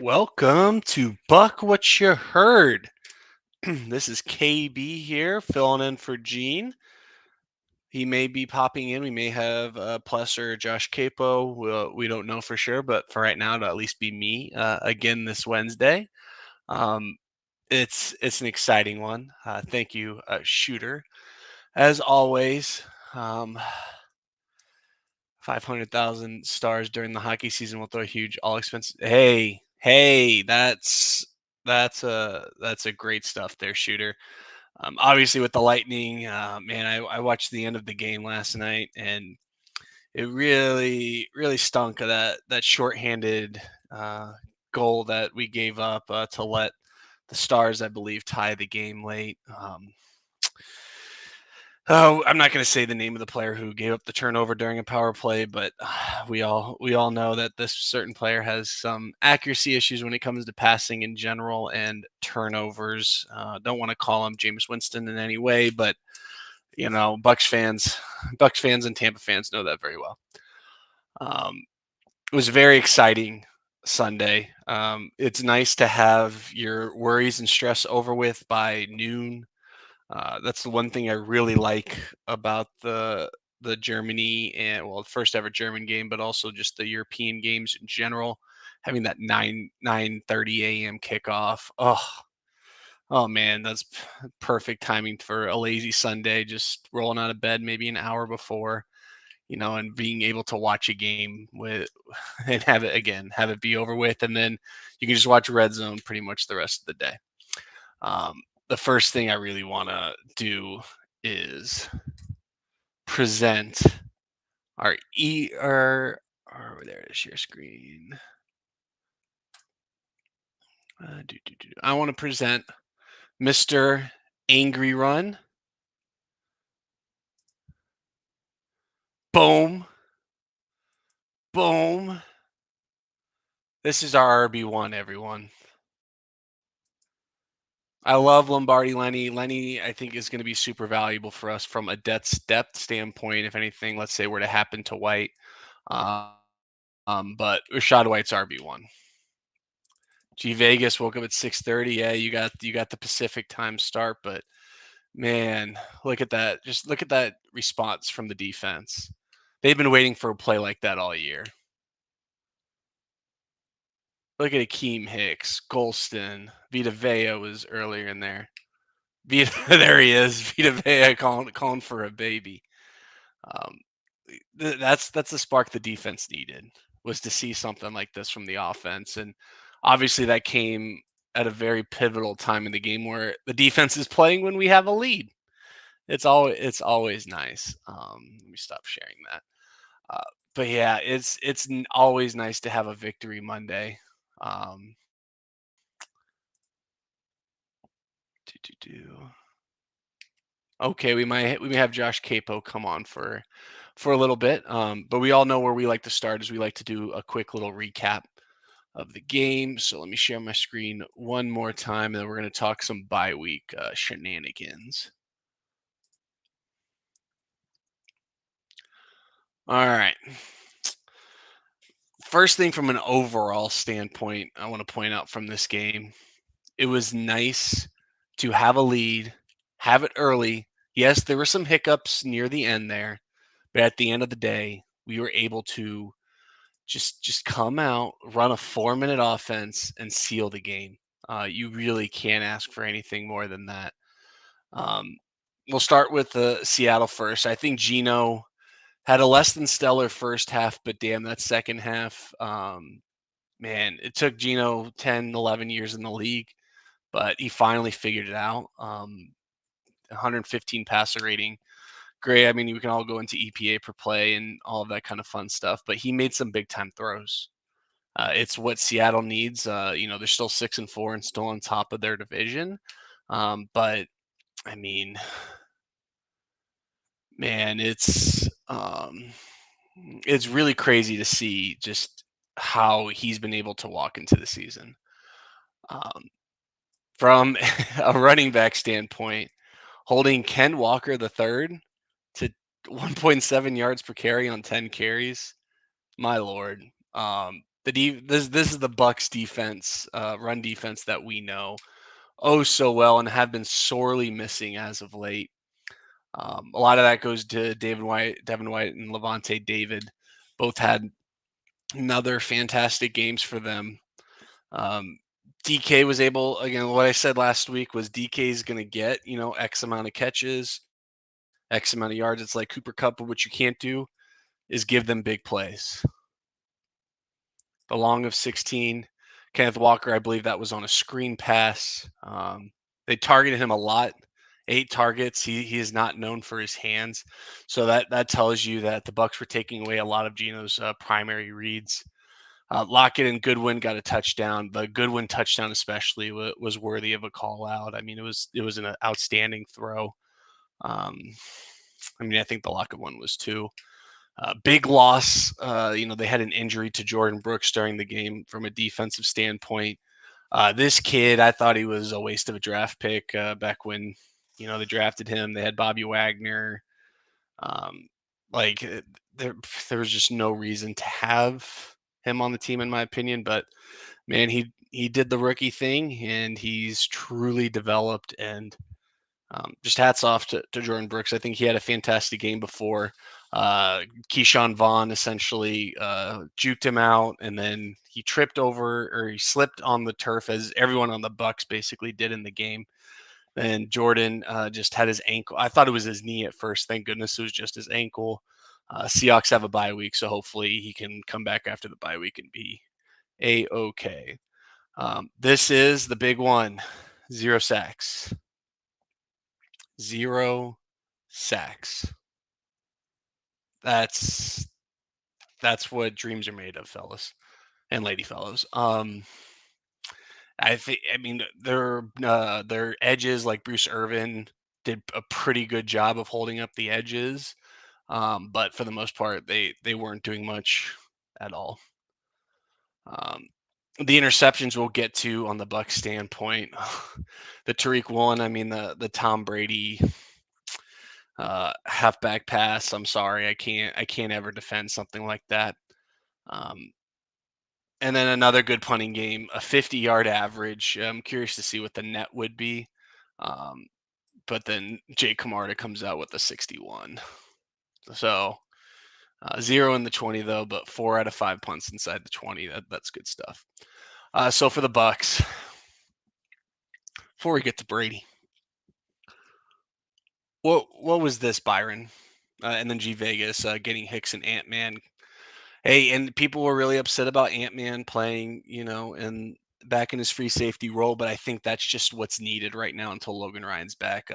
Welcome to Buck What You Heard. This is KB here, filling in for Gene. He may be popping in. We may have Pless or Josh Capo. We don't know for sure, but for right now, it'll at least be me again this Wednesday. Um, it's an exciting one. Thank you, Shooter. As always, um, 500,000 stars during the hockey season will throw a huge all expense. Hey, that's a great stuff there, Shooter. Obviously, with the Lightning, man, I watched the end of the game last night, and it really stunk of that shorthanded uh, goal that we gave up to let the Stars, I believe, tie the game late. Oh, I'm not going to say the name of the player who gave up the turnover during a power play, but we all know that this certain player has some accuracy issues when it comes to passing in general and turnovers. Don't want to call him James Winston in any way, but Bucks fans and Tampa fans know that very well. It was a very exciting Sunday. It's nice to have your worries and stress over with by noon. That's the one thing I really like about the Germany and well, the first ever German game, but also just the European games in general. Having that 9:30 a.m. kickoff. Oh man, that's perfect timing for a lazy Sunday. Just rolling out of bed maybe an hour before, and being able to watch a game with and have it be over with, and then you can just watch Red Zone pretty much the rest of the day. Um, the first thing I really want to do is present our there it is, share screen. I want to present Mr. Angry Run. Boom, boom. This is our RB1, everyone. I love Lombardi Lenny. Lenny, I think, is going to be super valuable for us from a depth standpoint. If anything, let's say were to happen to White, uh, but Rashad White's RB1. G Vegas woke up at 6:30. Yeah, you got the Pacific time start, but man, look at that! Just look at that response from the defense. They've been waiting for a play like that all year. Look at Akeem Hicks, Golston, Vita Vea was earlier in there. Vita, there he is. Vita Vea calling for a baby. Um, that's the spark the defense needed, was to see something like this from the offense, and obviously that came at a very pivotal time in the game where the defense is playing when we have a lead. It's always nice. Let me stop sharing that. Uh, but yeah, it's always nice to have a victory Monday. Um, Okay, we may have Josh Capo come on for a little bit. But we all know where we like to start is we like to do a quick little recap of the game. So let me share my screen one more time, and then we're going to talk some bye week shenanigans. All right. First thing from an overall standpoint, I want to point out from this game, it was nice to have a lead, have it early. Yes, there were some hiccups near the end there, but at the end of the day, we were able to just come out, run a 4-minute offense, and seal the game. You really can't ask for anything more than that. Um, we'll start with Seattle first. I think Gino had a less than stellar first half, but damn, that second half, man, it took Gino 10, 11 years in the league, but he finally figured it out. 115 passer rating. Great. I mean, we can all go into EPA per play and all of that kind of fun stuff, but he made some big time throws. It's what Seattle needs. They're still 6-4 and still on top of their division. But I mean, man, it's really crazy to see just how he's been able to walk into the season. Um, from a running back standpoint, holding Ken Walker the third to 1.7 yards per carry on 10 carries. My lord. This is the Bucs defense, run defense that we know oh so well and have been sorely missing as of late. A lot of that goes to Devin White, and Levante David. Both had another fantastic games for them. Um, DK was able, again, what I said last week was DK is going to get, X amount of catches, X amount of yards. It's like Cooper Cup, but what you can't do is give them big plays. The long of 16, Kenneth Walker, I believe that was on a screen pass. They targeted him a lot, 8 targets. He is not known for his hands, so that tells you that the Bucs were taking away a lot of Geno's primary reads. Lockett and Goodwin got a touchdown. The Goodwin touchdown especially was worthy of a call out. I mean, it was an outstanding throw. Um, I mean, I think the Lockett one was too. Big loss. They had an injury to Jordan Brooks during the game from a defensive standpoint. This kid, I thought he was a waste of a draft pick back when, they drafted him. They had Bobby Wagner. Um, like there was just no reason to have him on the team, in my opinion. But man, he did the rookie thing, and he's truly developed. And just hats off to Jordan Brooks. I think he had a fantastic game before. Keyshawn Vaughn essentially juked him out, and then he tripped over or he slipped on the turf as everyone on the Bucs basically did in the game. And Jordan just had his ankle. I thought it was his knee at first. Thank goodness it was just his ankle. Seahawks have a bye week, so hopefully he can come back after the bye week and be a-okay. This is the big one: 0 sacks. 0 sacks. That's that's what dreams are made of, fellas and lady fellows. I mean their edges, like Bruce Irvin did a pretty good job of holding up the edges. But for the most part, they weren't doing much at all. Um, the interceptions we'll get to on the Bucs standpoint. The Tariq Woolen, I mean the Tom Brady halfback pass. I'm sorry, I can't ever defend something like that. Um, and then another good punting game, a 50-yard average. I'm curious to see what the net would be. Um, but then Jake Camarda comes out with a 61. So 0 in the 20 though, but 4 out of 5 punts inside the 20. That's good stuff. So for the Bucs, before we get to Brady, what was this, Byron? And then G Vegas getting Hicks and Ant Man. Hey, and people were really upset about Ant Man playing, and back in his free safety role, but I think that's just what's needed right now until Logan Ryan's back.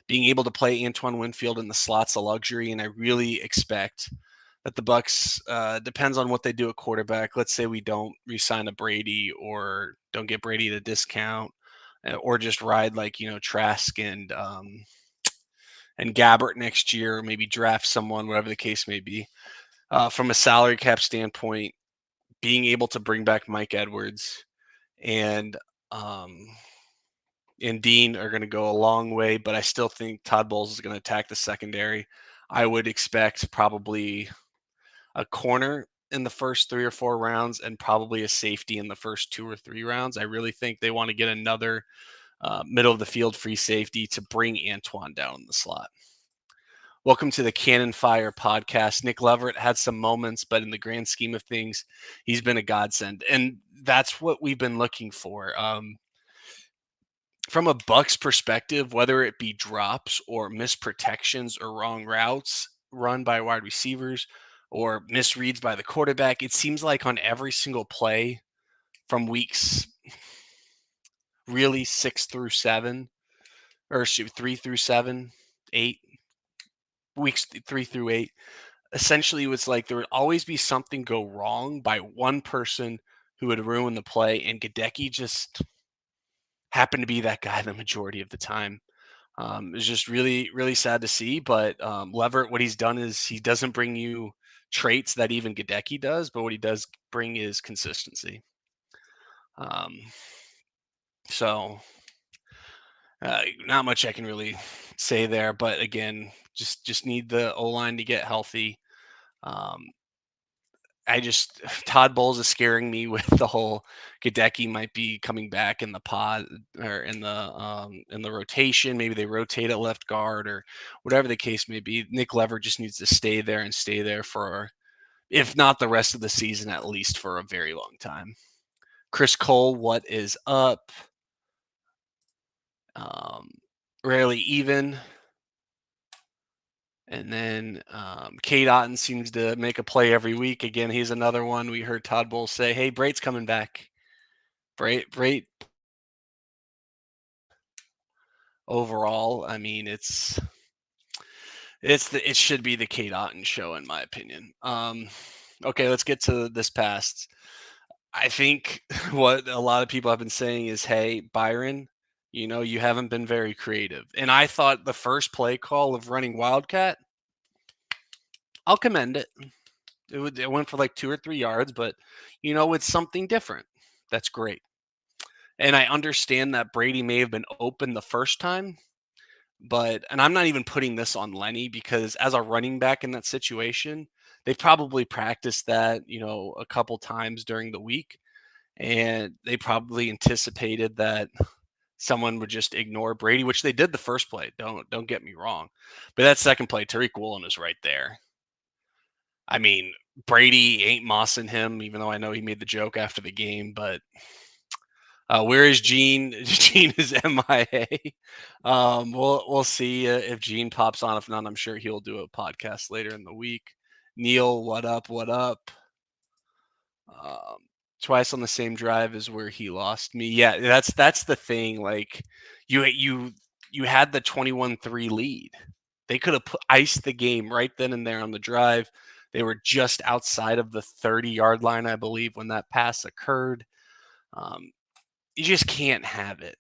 Being able to play Antoine Winfield in the slot's a luxury, and I really expect that the Bucs depends on what they do at quarterback. Let's say we don't re-sign a Brady or don't get Brady at a discount, or just ride like Trask and Gabbert next year, or maybe draft someone, whatever the case may be. From a salary cap standpoint, being able to bring back Mike Edwards and um, and Dean are going to go a long way, but I still think Todd Bowles is going to attack the secondary. I would expect probably a corner in the first 3 or 4 rounds and probably a safety in the first 2 or 3 rounds. I really think they want to get another middle of the field free safety to bring Antoine down in the slot. Welcome to the Cannon Fire podcast. Nick Leverett had some moments, but in the grand scheme of things, he's been a godsend. And that's what we've been looking for. From a Bucks perspective, whether it be drops or misprotections or wrong routes run by wide receivers or misreads by the quarterback, it seems like on every single play from weeks really 6 through 7, or shoot, 3 through 7, 8 weeks 3 through 8. Essentially, it was like there would always be something go wrong by one person who would ruin the play, and Gadecki just happened to be that guy the majority of the time. It's just really, really sad to see. But Leverett, what he's done is he doesn't bring you traits that even Gadecki does, but what he does bring is consistency. Um, so not much I can really say there. But again, just need the O line to get healthy. Um, I just Todd Bowles is scaring me with the whole Gadecki might be coming back in the pod or in the rotation. Maybe they rotate at left guard or whatever the case may be. Nick Lever just needs to stay there and stay there for, if not the rest of the season, at least for a very long time. Chris Cole, what is up? Um, Rarely even. And then Kate Otten seems to make a play every week. Again, he's another one. We heard Todd Bowles say, "Hey, Brait's coming back." Brait overall, I mean, it should be the Kate Otten show in my opinion. Okay, let's get to this past. I think what a lot of people have been saying is, "Hey, Byron, you haven't been very creative." And I thought the first play call of running Wildcat, I'll commend it. It went for like 2 or 3 yards, but it's something different. That's great. And I understand that Brady may have been open the first time, and I'm not even putting this on Lenny because as a running back in that situation, they probably practiced that, a couple times during the week. And they probably anticipated that someone would just ignore Brady, which they did the first play. Don't get me wrong. But that second play, Tariq Woolen is right there. I mean, Brady ain't mossing him, even though I know he made the joke after the game. But where is Gene? Gene is MIA. We'll see if Gene pops on. If not, I'm sure he'll do a podcast later in the week. Neil, what up? What up? Um, Twice on the same drive is where he lost me. Yeah, that's the thing. Like you had the 21-3 lead. They could have iced the game right then and there on the drive. They were just outside of the 30-yard line, I believe, when that pass occurred. You just can't have it.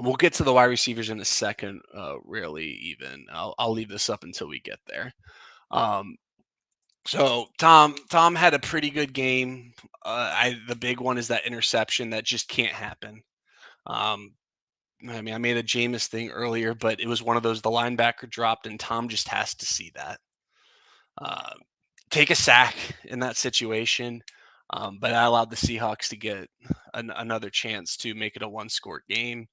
We'll get to the wide receivers in a second. Really, even I'll leave this up until we get there. So Tom had a pretty good game. The big one is that interception that just can't happen. Um, I mean, I made a Jameis thing earlier, but it was one of those the linebacker dropped, and Tom just has to see that. Uh, Take a sack in that situation, but I allowed the Seahawks to get another chance to make it a one-score game.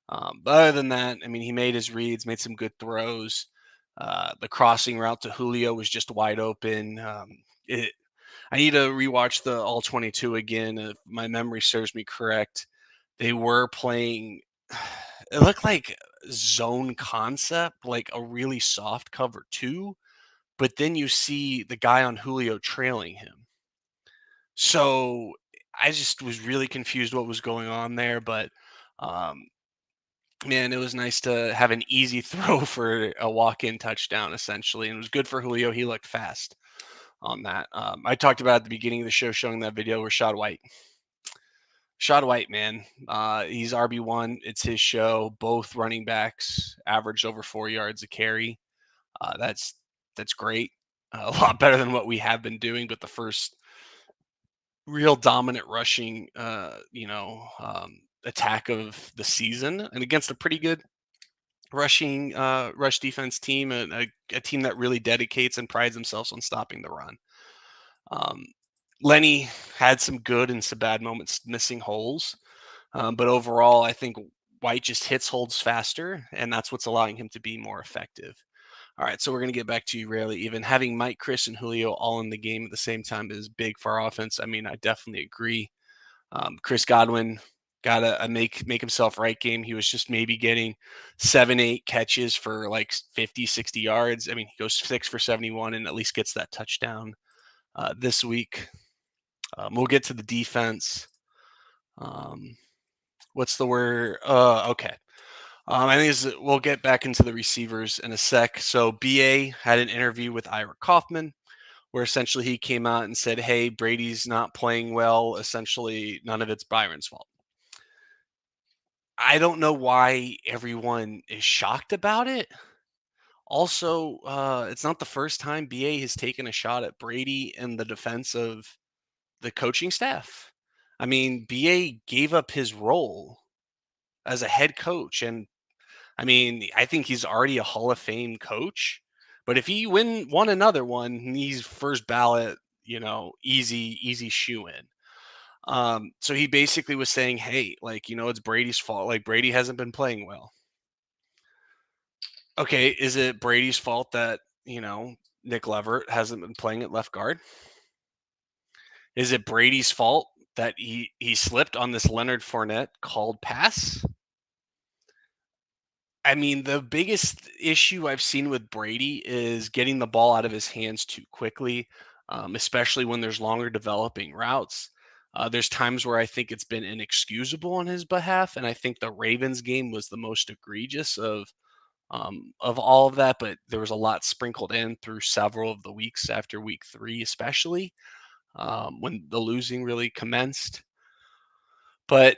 But other than that, I mean, he made his reads, made some good throws. The crossing route to Julio was just wide open. I need to rewatch the All 22 again. If my memory serves me correct, they were playing. It looked like zone concept, like a really soft cover two, but then you see the guy on Julio trailing him. So I just was really confused what was going on there, but um, man, it was nice to have an easy throw for a walk-in touchdown, essentially, and it was good for Julio. He looked fast on that. I talked about at the beginning of the show, showing that video, Rashad White. Rashad White, man, he's RB1. It's his show. Both running backs averaged over 4 yards a carry. That's great. A lot better than what we have been doing. But the first real dominant rushing, attack of the season, and against a pretty good rush defense team, a team that really dedicates and prides themselves on stopping the run. Um, Lenny had some good and some bad moments, missing holes, but overall, I think White just hits holds faster, and that's what's allowing him to be more effective. All right, so we're going to get back to you rarely. Even having Mike, Chris, and Julio all in the game at the same time is big for our offense. I mean, I definitely agree. Chris Godwin got a make himself right game. He was just maybe getting 7, 8 catches for like 50, 60 yards. I mean, he goes 6 for 71 and at least gets that touchdown this week. We'll get to the defense. What's the word? Okay. I think we'll get back into the receivers in a sec. So BA had an interview with Ira Kaufman where essentially he came out and said, "Hey, Brady's not playing well. Essentially, none of it's Byron's fault." I don't know why everyone is shocked about it. Also, it's not the first time BA has taken a shot at Brady in the defense of the coaching staff. I mean, BA gave up his role as a head coach, and I mean, I think he's already a Hall of Fame coach, But if he won another one, he's first ballot, easy shoe in. So he basically was saying, hey, like, it's Brady's fault. Like Brady hasn't been playing well. Okay, is it Brady's fault that, Nick Leverett hasn't been playing at left guard? Is it Brady's fault that he slipped on this Leonard Fournette called pass? I mean, the biggest issue I've seen with Brady is getting the ball out of his hands too quickly, especially when there's longer developing routes. There's times where I think it's been inexcusable on his behalf, and I think the Ravens game was the most egregious of all of that. But there was a lot sprinkled in through several of the weeks after week 3, especially when the losing really commenced. But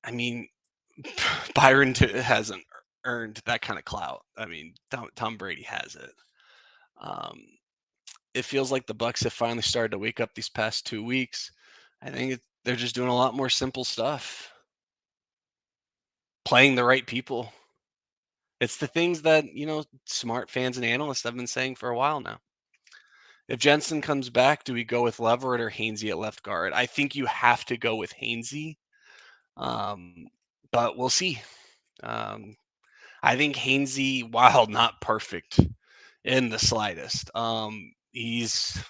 I mean, hasn't earned that kind of clout. I mean, Tom Brady has it. Um, it feels like the Bucs have finally started to wake up these past 2 weeks. I think they're just doing a lot more simple stuff, playing the right people. It's the things that smart fans and analysts have been saying for a while now. If Jensen comes back, do we go with Leverett or Hainsey at left guard? I think you have to go with Hainsey, um, but we'll see. Um, I think Hainsey, while not perfect in the slightest, he's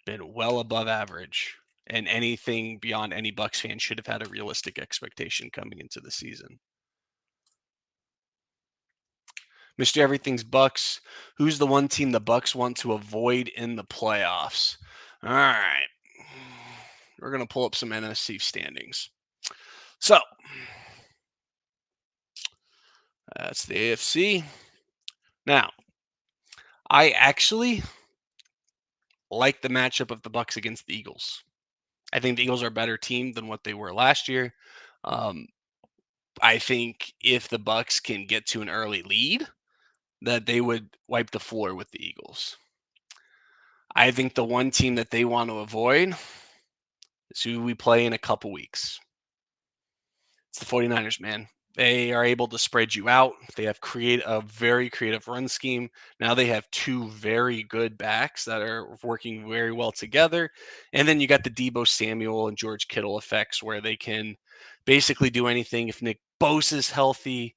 been well above average, and anything beyond any Bucks fan should have had a realistic expectation coming into the season. Mr. Everything's Bucks. Who's the one team the Bucks want to avoid in the playoffs? All right. We're going to pull up some NFC standings. So, that's the AFC. Now, I actually like the matchup of the Bucks against the Eagles. I think the Eagles are a better team than what they were last year. Um, I think if the Bucks can get to an early lead, that they would wipe the floor with the Eagles. I think the one team that they want to avoid is who we play in a couple weeks. It's the 49ers, man. They are able to spread you out. They have a very creative run scheme. Now they have two very good backs that are working very well together. And then you got the Debo Samuel and George Kittle effects where they can basically do anything. If Nick Bosa is healthy,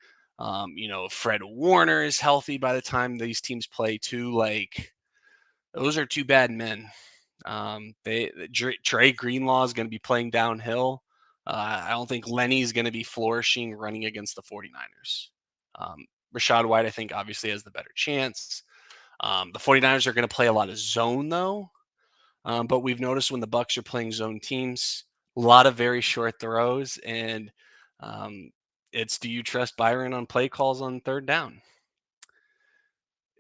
Fred Warner is healthy by the time these teams play too. Like, those are two bad men. Trey Greenlaw is going to be playing downhill. I don't think Lenny's going to be flourishing running against the 49ers. Rashad White, I think, obviously has the better chance. The 49ers are going to play a lot of zone, though. But we've noticed when the Bucs are playing zone teams, a lot of very short throws. And it's, do you trust Byron on play calls on third down?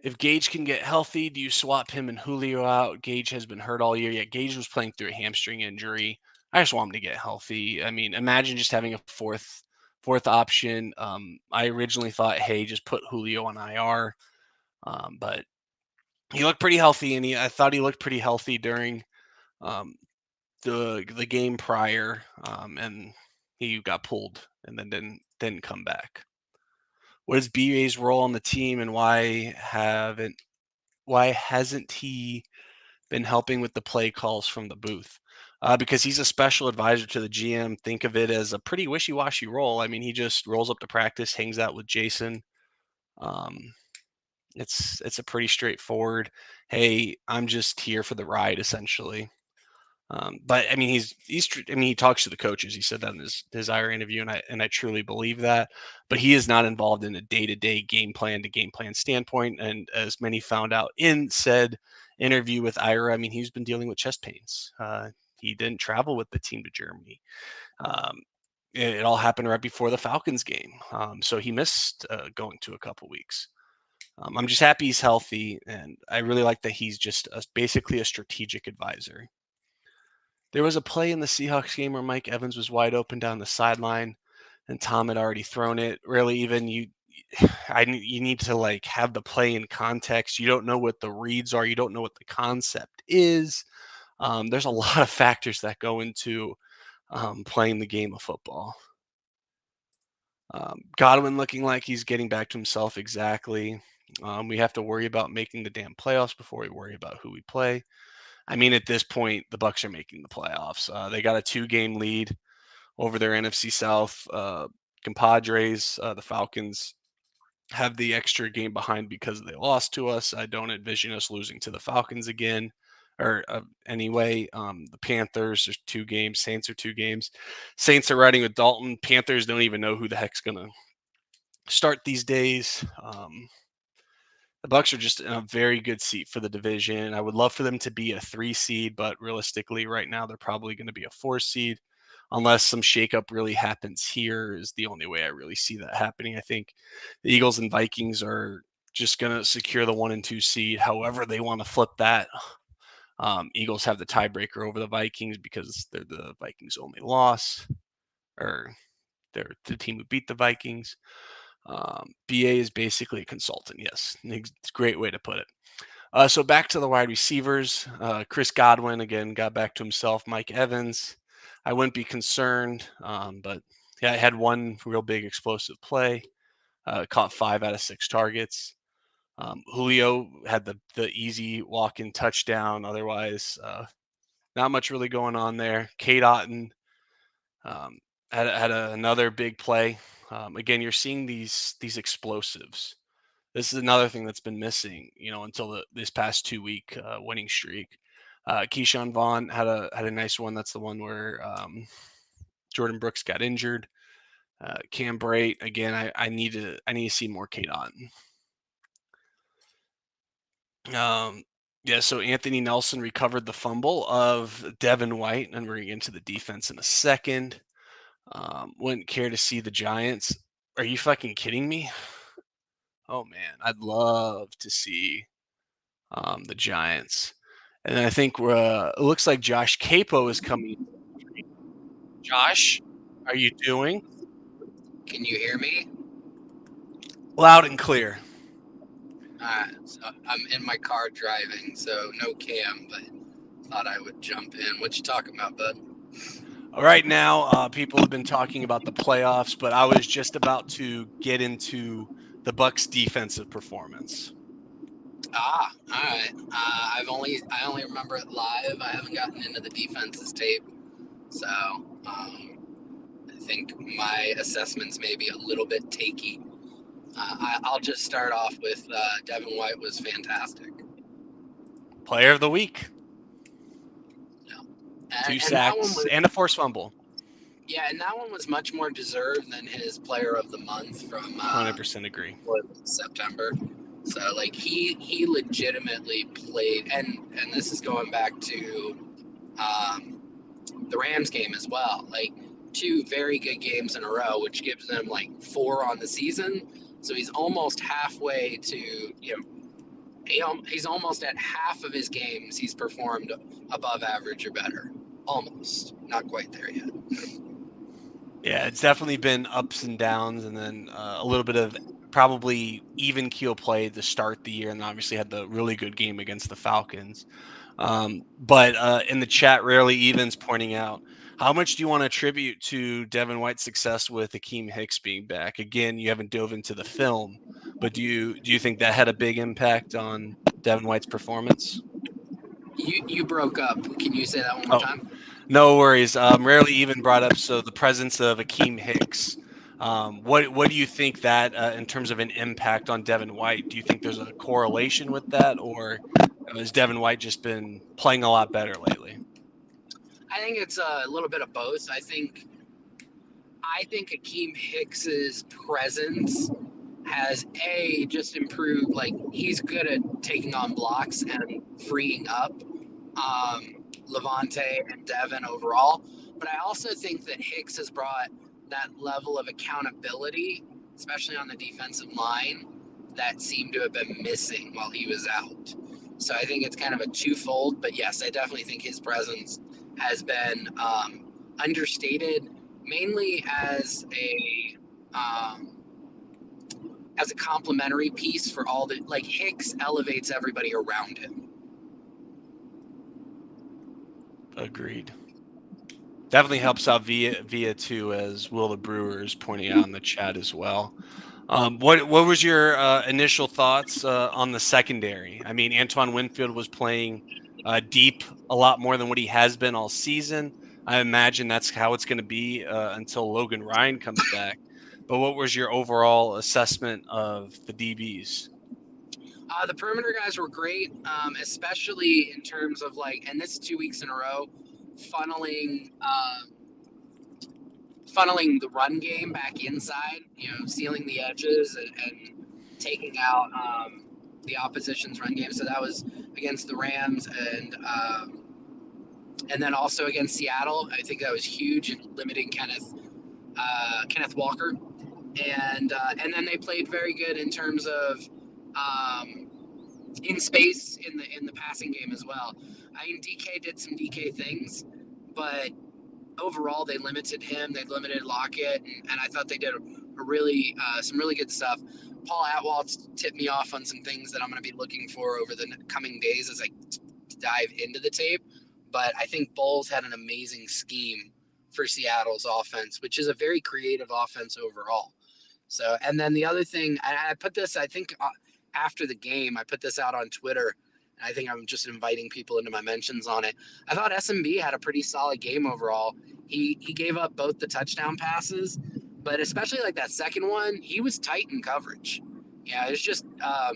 If Gage can get healthy, do you swap him and Julio out? Gage has been hurt all year. Yeah, Gage was playing through a hamstring injury. I just want him to get healthy. I mean, imagine just having a fourth option. I originally thought, hey, just put Julio on IR, but he looked pretty healthy, and I thought he looked pretty healthy during um, the game prior, and he got pulled and then didn't come back. What is BA's role on the team, and why hasn't he been helping with the play calls from the booth? Because he's a special advisor to the GM. Think of it as a pretty wishy-washy role. I mean, he just rolls up to practice, hangs out with Jason. Um, it's a pretty straightforward. Hey, I'm just here for the ride, essentially. But I mean, he talks to the coaches. He said that in his IR interview, and I truly believe that. But he is not involved in a day-to-day game plan to game plan standpoint. And as many found out in said interview with Ira, I mean, he's been dealing with chest pains. He didn't travel with the team to Germany. Um, it all happened right before the Falcons game, so he missed going to a couple weeks. I'm just happy he's healthy, and I really like that he's just basically a strategic advisor. There was a play in the Seahawks game where Mike Evans was wide open down the sideline, and Tom had already thrown it. Really, even you need to like have the play in context. You don't know what the reads are. You don't know what the concept is. There's a lot of factors that go into playing the game of football. Godwin looking like he's getting back to himself exactly. We have to worry about making the damn playoffs before we worry about who we play. I mean, at this point, the Bucs are making the playoffs. They got a 2-game lead over their NFC South compadres. The Falcons have the extra game behind because they lost to us. I don't envision us losing to the Falcons again. Or anyway, the Panthers are 2 games. Saints are 2 games. Saints are riding with Dalton. Panthers don't even know who the heck's gonna start these days. The Bucs are just in a very good seat for the division. I would love for them to be a 3 seed, but realistically, right now they're probably going to be a 4 seed, unless some shakeup really happens here. Is the only way I really see that happening. I think the Eagles and Vikings are just going to secure the 1 and 2 seed. However, they want to flip that. Eagles have the tiebreaker over the Vikings because they're the Vikings' only loss, or they're the team who beat the Vikings. BA is basically a consultant. Yes, it's a great way to put it. So back to the wide receivers. Chris Godwin again got back to himself. Mike Evans, I wouldn't be concerned, but yeah, I had one real big explosive play. Caught 5 out of 6 targets. Julio had the easy walk-in touchdown. Otherwise, not much really going on there. Kate Otten um, had another big play. Again, you're seeing these explosives. This is another thing that's been missing, until this past 2-week winning streak. Keyshawn Vaughn had a nice one. That's the one where Jordan Brooks got injured. Cam Brate again. I need to see more Kate Otten. Yeah, so Anthony Nelson recovered the fumble of Devin White, and we're going to get into the defense in a second. Wouldn't care to see the Giants. Are you fucking kidding me? Oh man, I'd love to see the Giants. And I think it looks like Josh Capo is coming. Josh, are you doing? Can you hear me? Loud and clear. So I'm in my car driving, so no cam, but thought I would jump in. What you talking about, bud? Right now, people have been talking about the playoffs, but I was just about to get into the Bucs' defensive performance. All right. I only remember it live. I haven't gotten into the defense's tape, so I think my assessments may be a little bit takey. I'll just start off with Devin White was fantastic. Player of the week, Yeah. 2 And that one sacks, was and a forced fumble. Yeah, and that one was much more deserved than his Player of the Month from 100% agree. September. So like he legitimately played, and this is going back to um, the Rams game as well. Like 2 very good games in a row, which gives them like 4 on the season. So he's almost halfway to he's almost at half of his games he's performed above average or better. Almost, not quite there yet. Yeah, it's definitely been ups and downs, and then a little bit of probably even keel play to start the year, and obviously had the really good game against the Falcons. But in the chat, Rarely Evens pointing out, how much do you want to attribute to Devin White's success with Akeem Hicks being back? Again, you haven't dove into the film, but do you think that had a big impact on Devin White's performance? You broke up. Can you say that one more Oh, time? no worries. Rarely Even brought up the presence of Akeem Hicks. What do you think that in terms of an impact on Devin White? Do you think there's a correlation with that, or has Devin White just been playing a lot better lately? I think it's a little bit of both. I think Akeem Hicks's presence has just improved. Like he's good at taking on blocks and freeing up Levante and Devin overall. But I also think that Hicks has brought that level of accountability, especially on the defensive line, that seemed to have been missing while he was out. So I think it's kind of a twofold. But yes, I definitely think his presence has been understated, mainly um, as a complementary piece for all the like Hicks elevates everybody around him. Agreed. Definitely helps out via too, as Will the Brewer is pointing out in the chat as well. What was your initial thoughts on the secondary? I mean, Antoine Winfield was playing deep a lot more than what he has been all season. I imagine that's how it's going to be until Logan Ryan comes back. But what was your overall assessment of the DBs? The perimeter guys were great, especially in terms of like, and this is 2 weeks in a row, funneling funneling the run game back inside. Sealing the edges and taking out the opposition's run game. So that was against the Rams and then also against Seattle. I think that was huge in limiting Kenneth Walker, and then they played very good in terms of um, in space in the passing game as well. I mean, DK did some DK things, but overall they limited him. They limited Lockett, and I thought they did a really some really good stuff. Paul Atwell tipped me off on some things that I'm going to be looking for over the coming days as I dive into the tape. But I think Bowles had an amazing scheme for Seattle's offense, which is a very creative offense overall. So, and then the other thing, I put this, I think after the game, I put this out on Twitter. And I think I'm just inviting people into my mentions on it. I thought SMB had a pretty solid game overall. He gave up both the touchdown passes, but especially like that second one, he was tight in coverage. Yeah, it's just uh,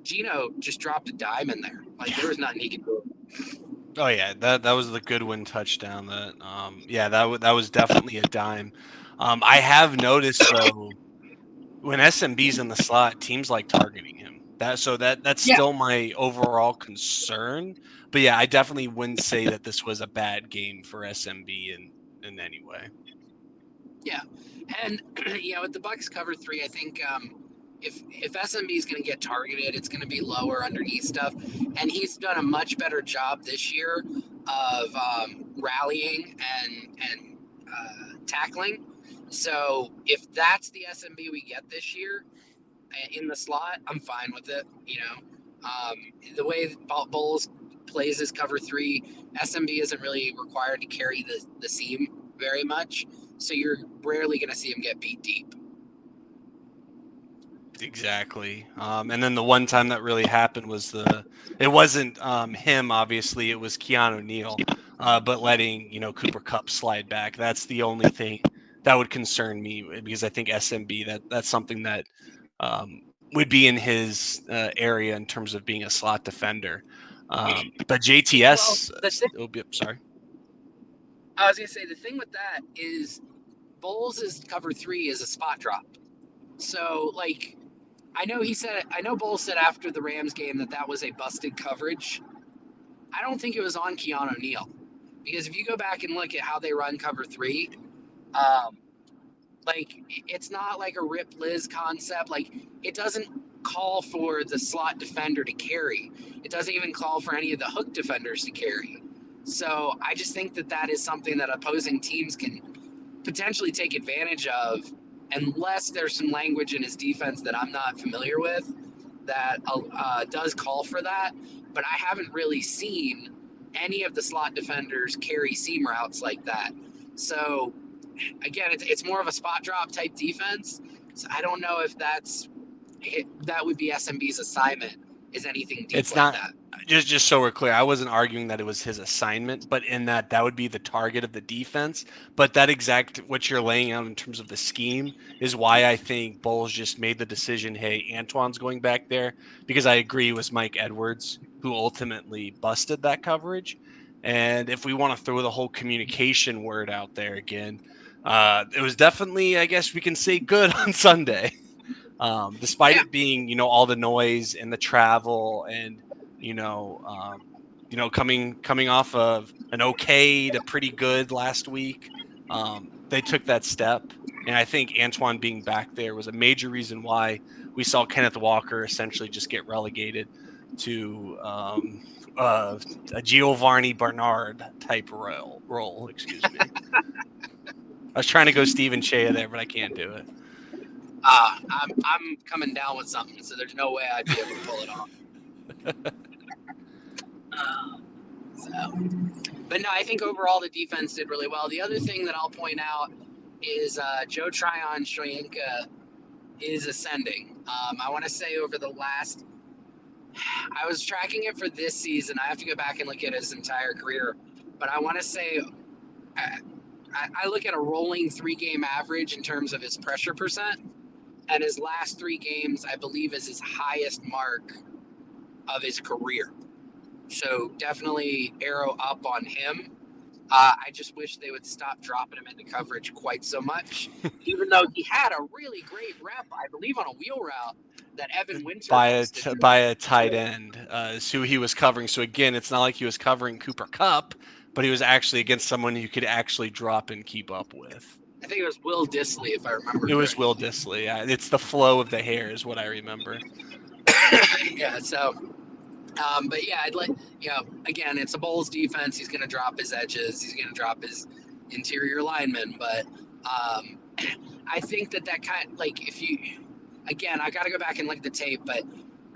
Gino just dropped a dime in there. Like there was nothing he could do. Oh yeah, that was the Goodwin touchdown. That was definitely a dime. I have noticed though, when SMB's in the slot, teams like targeting him. That's Yeah, still my overall concern. But yeah, I definitely wouldn't say that this was a bad game for SMB in any way. yeah, and with the Bucs cover three, I think if SMB is going to get targeted, it's going to be lower underneath stuff, and he's done a much better job this year of rallying and tackling. So if that's the SMB we get this year in the slot, I'm fine with it. The way Bowles plays his cover three, SMB isn't really required to carry the seam very much, so you're rarely going to see him get beat deep. Exactly. And then the one time that really happened was it wasn't him, obviously, it was Keanu Neal, but letting, Cooper Kupp slide back. That's the only thing that would concern me because I think SMB, that's something that would be in his area in terms of being a slot defender. But Well, JTS, the thing oh, yep, sorry. I was going to say, the thing with that is Bowles' cover three is a spot drop. So like I know Bowles said after the Rams game that was a busted coverage. I don't think it was on Keanu Neal because if you go back and look at how they run cover three, um, like it's not like a Rip Liz concept. Like it doesn't call for the slot defender to carry. It doesn't even call for any of the hook defenders to carry. So I just think that is something that opposing teams can potentially take advantage of, unless there's some language in his defense that I'm not familiar with that does call for that. But I haven't really seen any of the slot defenders carry seam routes like that. So again, it's more of a spot drop type defense. So I don't know if that would be SMB's assignment, is anything deep It's like not that. just so we're clear. I wasn't arguing that it was his assignment, but in that would be the target of the defense. But that exact what you're laying out in terms of the scheme is why I think Bowles just made the decision. Hey, Antoine's going back there because I agree it was Mike Edwards who ultimately busted that coverage. And if we want to throw the whole communication word out there again, it was definitely, I guess we can say, good on Sunday. Despite Yeah, it being, all the noise and the travel and, you know, um, coming off of an okay to pretty good last week, they took that step. And I think Antoine being back there was a major reason why we saw Kenneth Walker essentially just get relegated to a Giovanni Bernard type role. Excuse me. I was trying to go Steven Chea there, but I can't do it. I'm coming down with something, so there's no way I'd be able to pull it off. So, but no, I think overall the defense did really well. The other thing that I'll point out is Joe Tryon Shoyinka is ascending. I want to say over the last, I was tracking it for this season. I have to go back and look at his entire career, but I want to say I look at a rolling 3 game average in terms of his pressure percent, and his last 3 games, I believe, is his highest mark of his career. So definitely arrow up on him. I just wish they would stop dropping him into coverage quite so much, even though he had a really great rep, I believe, on a wheel route that Evan Winter busted through. By a tight end, is who he was covering. So again, it's not like he was covering Cooper Kupp, but he was actually against someone you could actually drop and keep up with. I think it was Will Disley, if I remember It was Will correctly. Disley. It's the flow of the hair is what I remember. Yeah, so but yeah, I'd like, again, it's a Bulls defense. He's going to drop his edges. He's going to drop his interior linemen. But I think that kind of, like, if you, again, I got to go back and look at the tape, but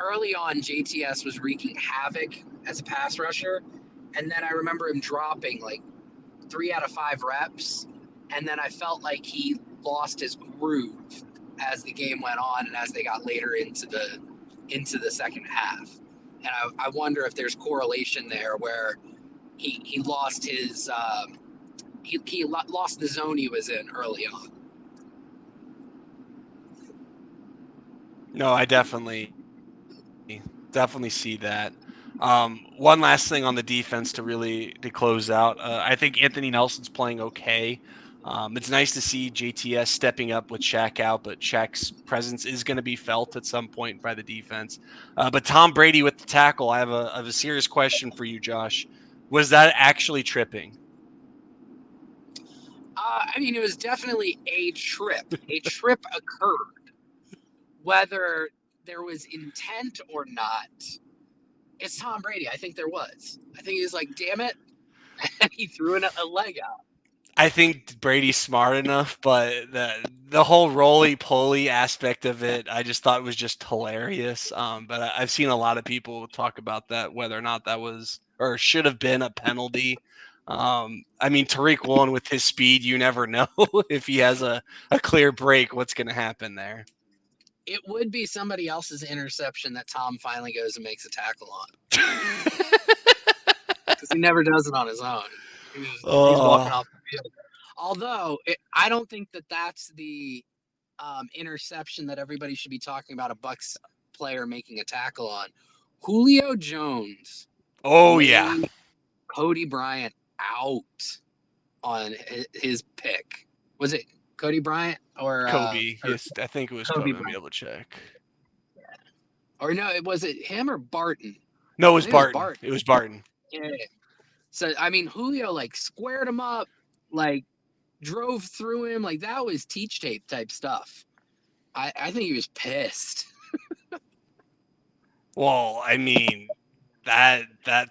early on, JTS was wreaking havoc as a pass rusher. And then I remember him dropping like 3 out of 5 reps. And then I felt like he lost his groove as the game went on and as they got later into the second half. And I wonder if there's correlation there where he lost his he lost the zone he was in early on. No, I definitely see that. One last thing on the defense to close out. I think Anthony Nelson's playing okay. It's nice to see JTS stepping up with Shaq out, but Shaq's presence is going to be felt at some point by the defense. But Tom Brady with the tackle, I have a serious question for you, Josh. Was that actually tripping? I mean, it was definitely a trip. A trip occurred. Whether there was intent or not, it's Tom Brady. I think there was. I think he was like, damn it. And he threw a leg out. I think Brady's smart enough, but the whole roly poly aspect of it, I just thought was just hilarious. But I've seen a lot of people talk about that, whether or not that was or should have been a penalty. I mean, Tariq Woolen with his speed, you never know if he has a clear break, what's going to happen there. It would be somebody else's interception that Tom finally goes and makes a tackle on because he never does it on his own. He's walking Oh, off the field. Although I don't think that's the interception that everybody should be talking about a Bucs player making a tackle on. Julio Jones oh yeah, laid Cody Bryant out on his pick. Was it Cody Bryant Kobe. or Yes, I think it was Kobe Kobe. Let me Bryant? double check. Or no, was it him or Barton? No, it I was think it was Barton. Barton. It was Barton. Yeah. So I mean, Julio like squared him up, like drove through him, like that was teach tape type stuff. I think he was pissed. Well, I mean, that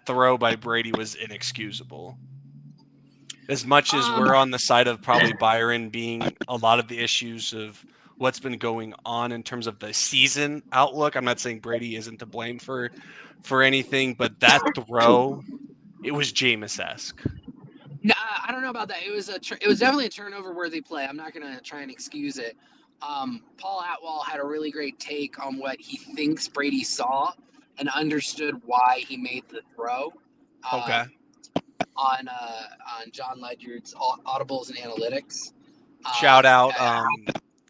throw by Brady was inexcusable. As much as Um, we're on the side of probably Byron being a lot of the issues of what's been going on in terms of the season outlook, I'm not saying Brady isn't to blame for anything, but that throw, it was Jameis-esque. no, I don't know about that. It was definitely a turnover worthy play. I'm not gonna try and excuse it. Paul Atwell had a really great take on what he thinks Brady saw and understood why he made the throw. Okay. Um, on John Ledyard's Audibles and Analytics. Shout out. I,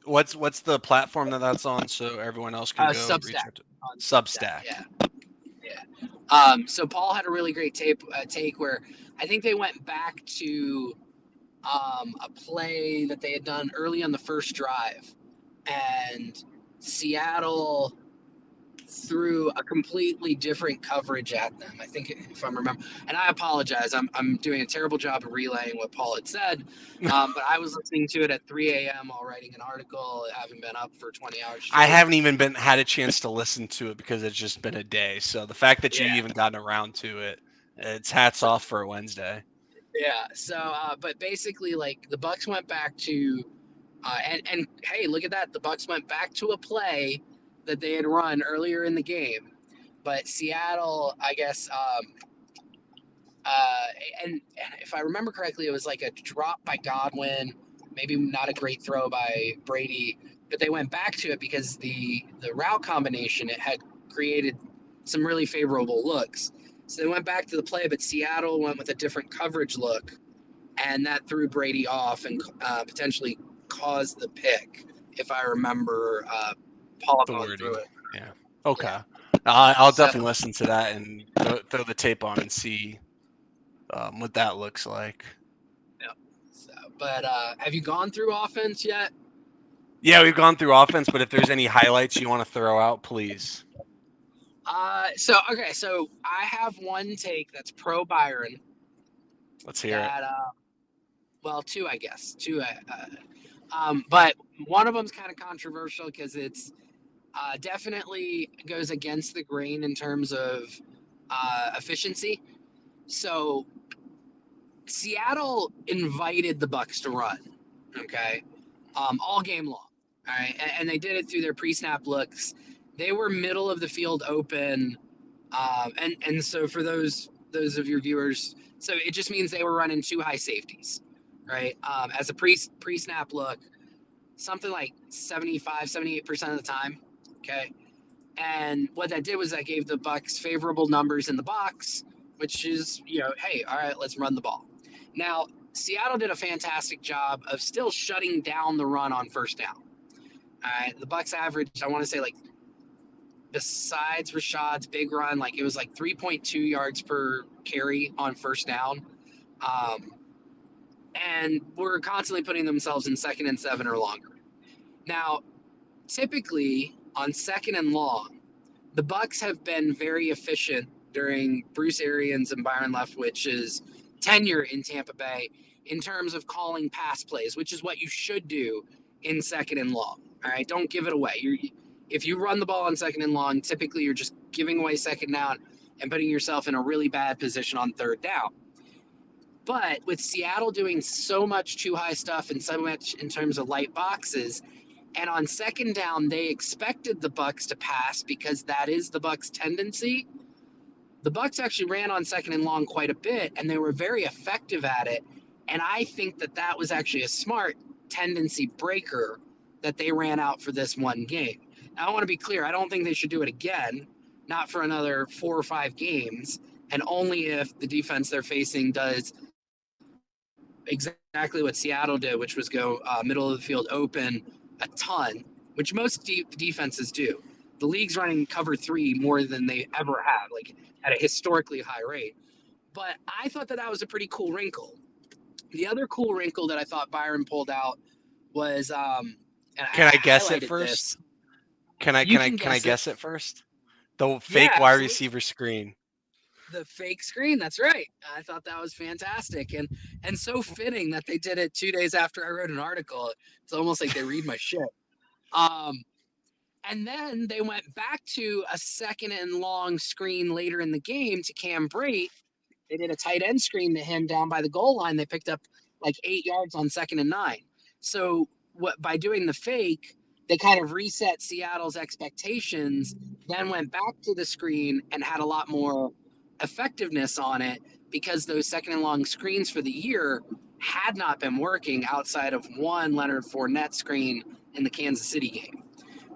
What's the platform that's on so everyone else can go reach Substack out to on Substack. Substack. Yeah, yeah. So Paul had a really great take where I think they went back to a play that they had done early on the first drive, and Seattle threw a completely different coverage at them. I think, if I'm remember, and I apologize, I'm doing a terrible job of relaying what Paul had said, but I was listening to it at 3 a.m. while writing an article, having been up for 20 hours I straight. haven't even been had a chance to listen to it because it's just been a day. So the fact that you Yeah. even gotten around to it, it's hats off for a Wednesday. Yeah. So, but basically, like the Bucs went back to, and hey, look at that. The Bucs went back to a play that they had run earlier in the game, but Seattle, I guess, uh, and if I remember correctly, it was like a drop by Godwin, maybe not a great throw by Brady, but they went back to it because the route combination it had created some really favorable looks. So they went back to the play, but Seattle went with a different coverage look, and that threw Brady off and potentially caused the pick, if I remember Paul The going through wording. it. Yeah. Yeah. Okay. I'll So, definitely listen to that and throw the tape on and see what that looks like. yeah. But have you gone through offense yet? Yeah, we've gone through offense, but if there's any highlights you want to throw out, please. So I have one take that's pro Byron Let's hear it. that well, two, I guess. Two. But one of them's kind of controversial because it's definitely goes against the grain in terms of efficiency. So Seattle invited the Bucs to run, okay, all game long. All right, and they did it through their pre-snap looks. They were middle of the field open, and so for those of your viewers, so it just means they were running two high safeties, right? As a pre-snap look, something like 75, 78% of the time. Okay. And what that did was that gave the Bucs favorable numbers in the box, which is, hey, all right, let's run the ball. Now, Seattle did a fantastic job of still shutting down the run on first down. All right. The Bucs averaged, I want to say, like, besides Rashad's big run, like it was like 3.2 yards per carry on first down. Um, and we're constantly putting themselves in 2nd and 7 or longer. Now, typically on 2nd and long, the Bucs have been very efficient during Bruce Arians and Byron Leftwich's tenure in Tampa Bay in terms of calling pass plays, which is what you should do in 2nd and long. All right, don't give it away. If you run the ball on 2nd and long, typically you're just giving away 2nd down and putting yourself in a really bad position on 3rd down. But with Seattle doing so much too high stuff and so much in terms of light boxes, and on 2nd down, they expected the Bucs to pass because that is the Bucs' tendency. The Bucs actually ran on 2nd and long quite a bit, and they were very effective at it. And I think that was actually a smart tendency breaker that they ran out for this one game. Now, I want to be clear. I don't think they should do it again, not for another 4 or 5 games, and only if the defense they're facing does exactly what Seattle did, which was go middle of the field open a ton, which most defenses do. The league's running cover 3 more than they ever have, like at a historically high rate. But I thought that was a pretty cool wrinkle. The other cool wrinkle that I thought Byron pulled out was, and Can I I guess it highlighted first? this. Can I You can I can can I guess it. guess it first? The Yeah, fake wide absolutely. receiver screen. The fake screen. That's right. I thought that was fantastic and so fitting that they did it 2 days after I wrote an article. It's almost like they read my shit. Um, and then they went back to a 2nd and long screen later in the game to Cam Brate. They did a tight end screen to him down by the goal line. They picked up like 8 yards on 2nd and 9. So what by doing the fake, they kind of reset Seattle's expectations, then went back to the screen and had a lot more effectiveness on it because those 2nd and long screens for the year had not been working outside of one Leonard Fournette screen in the Kansas City game.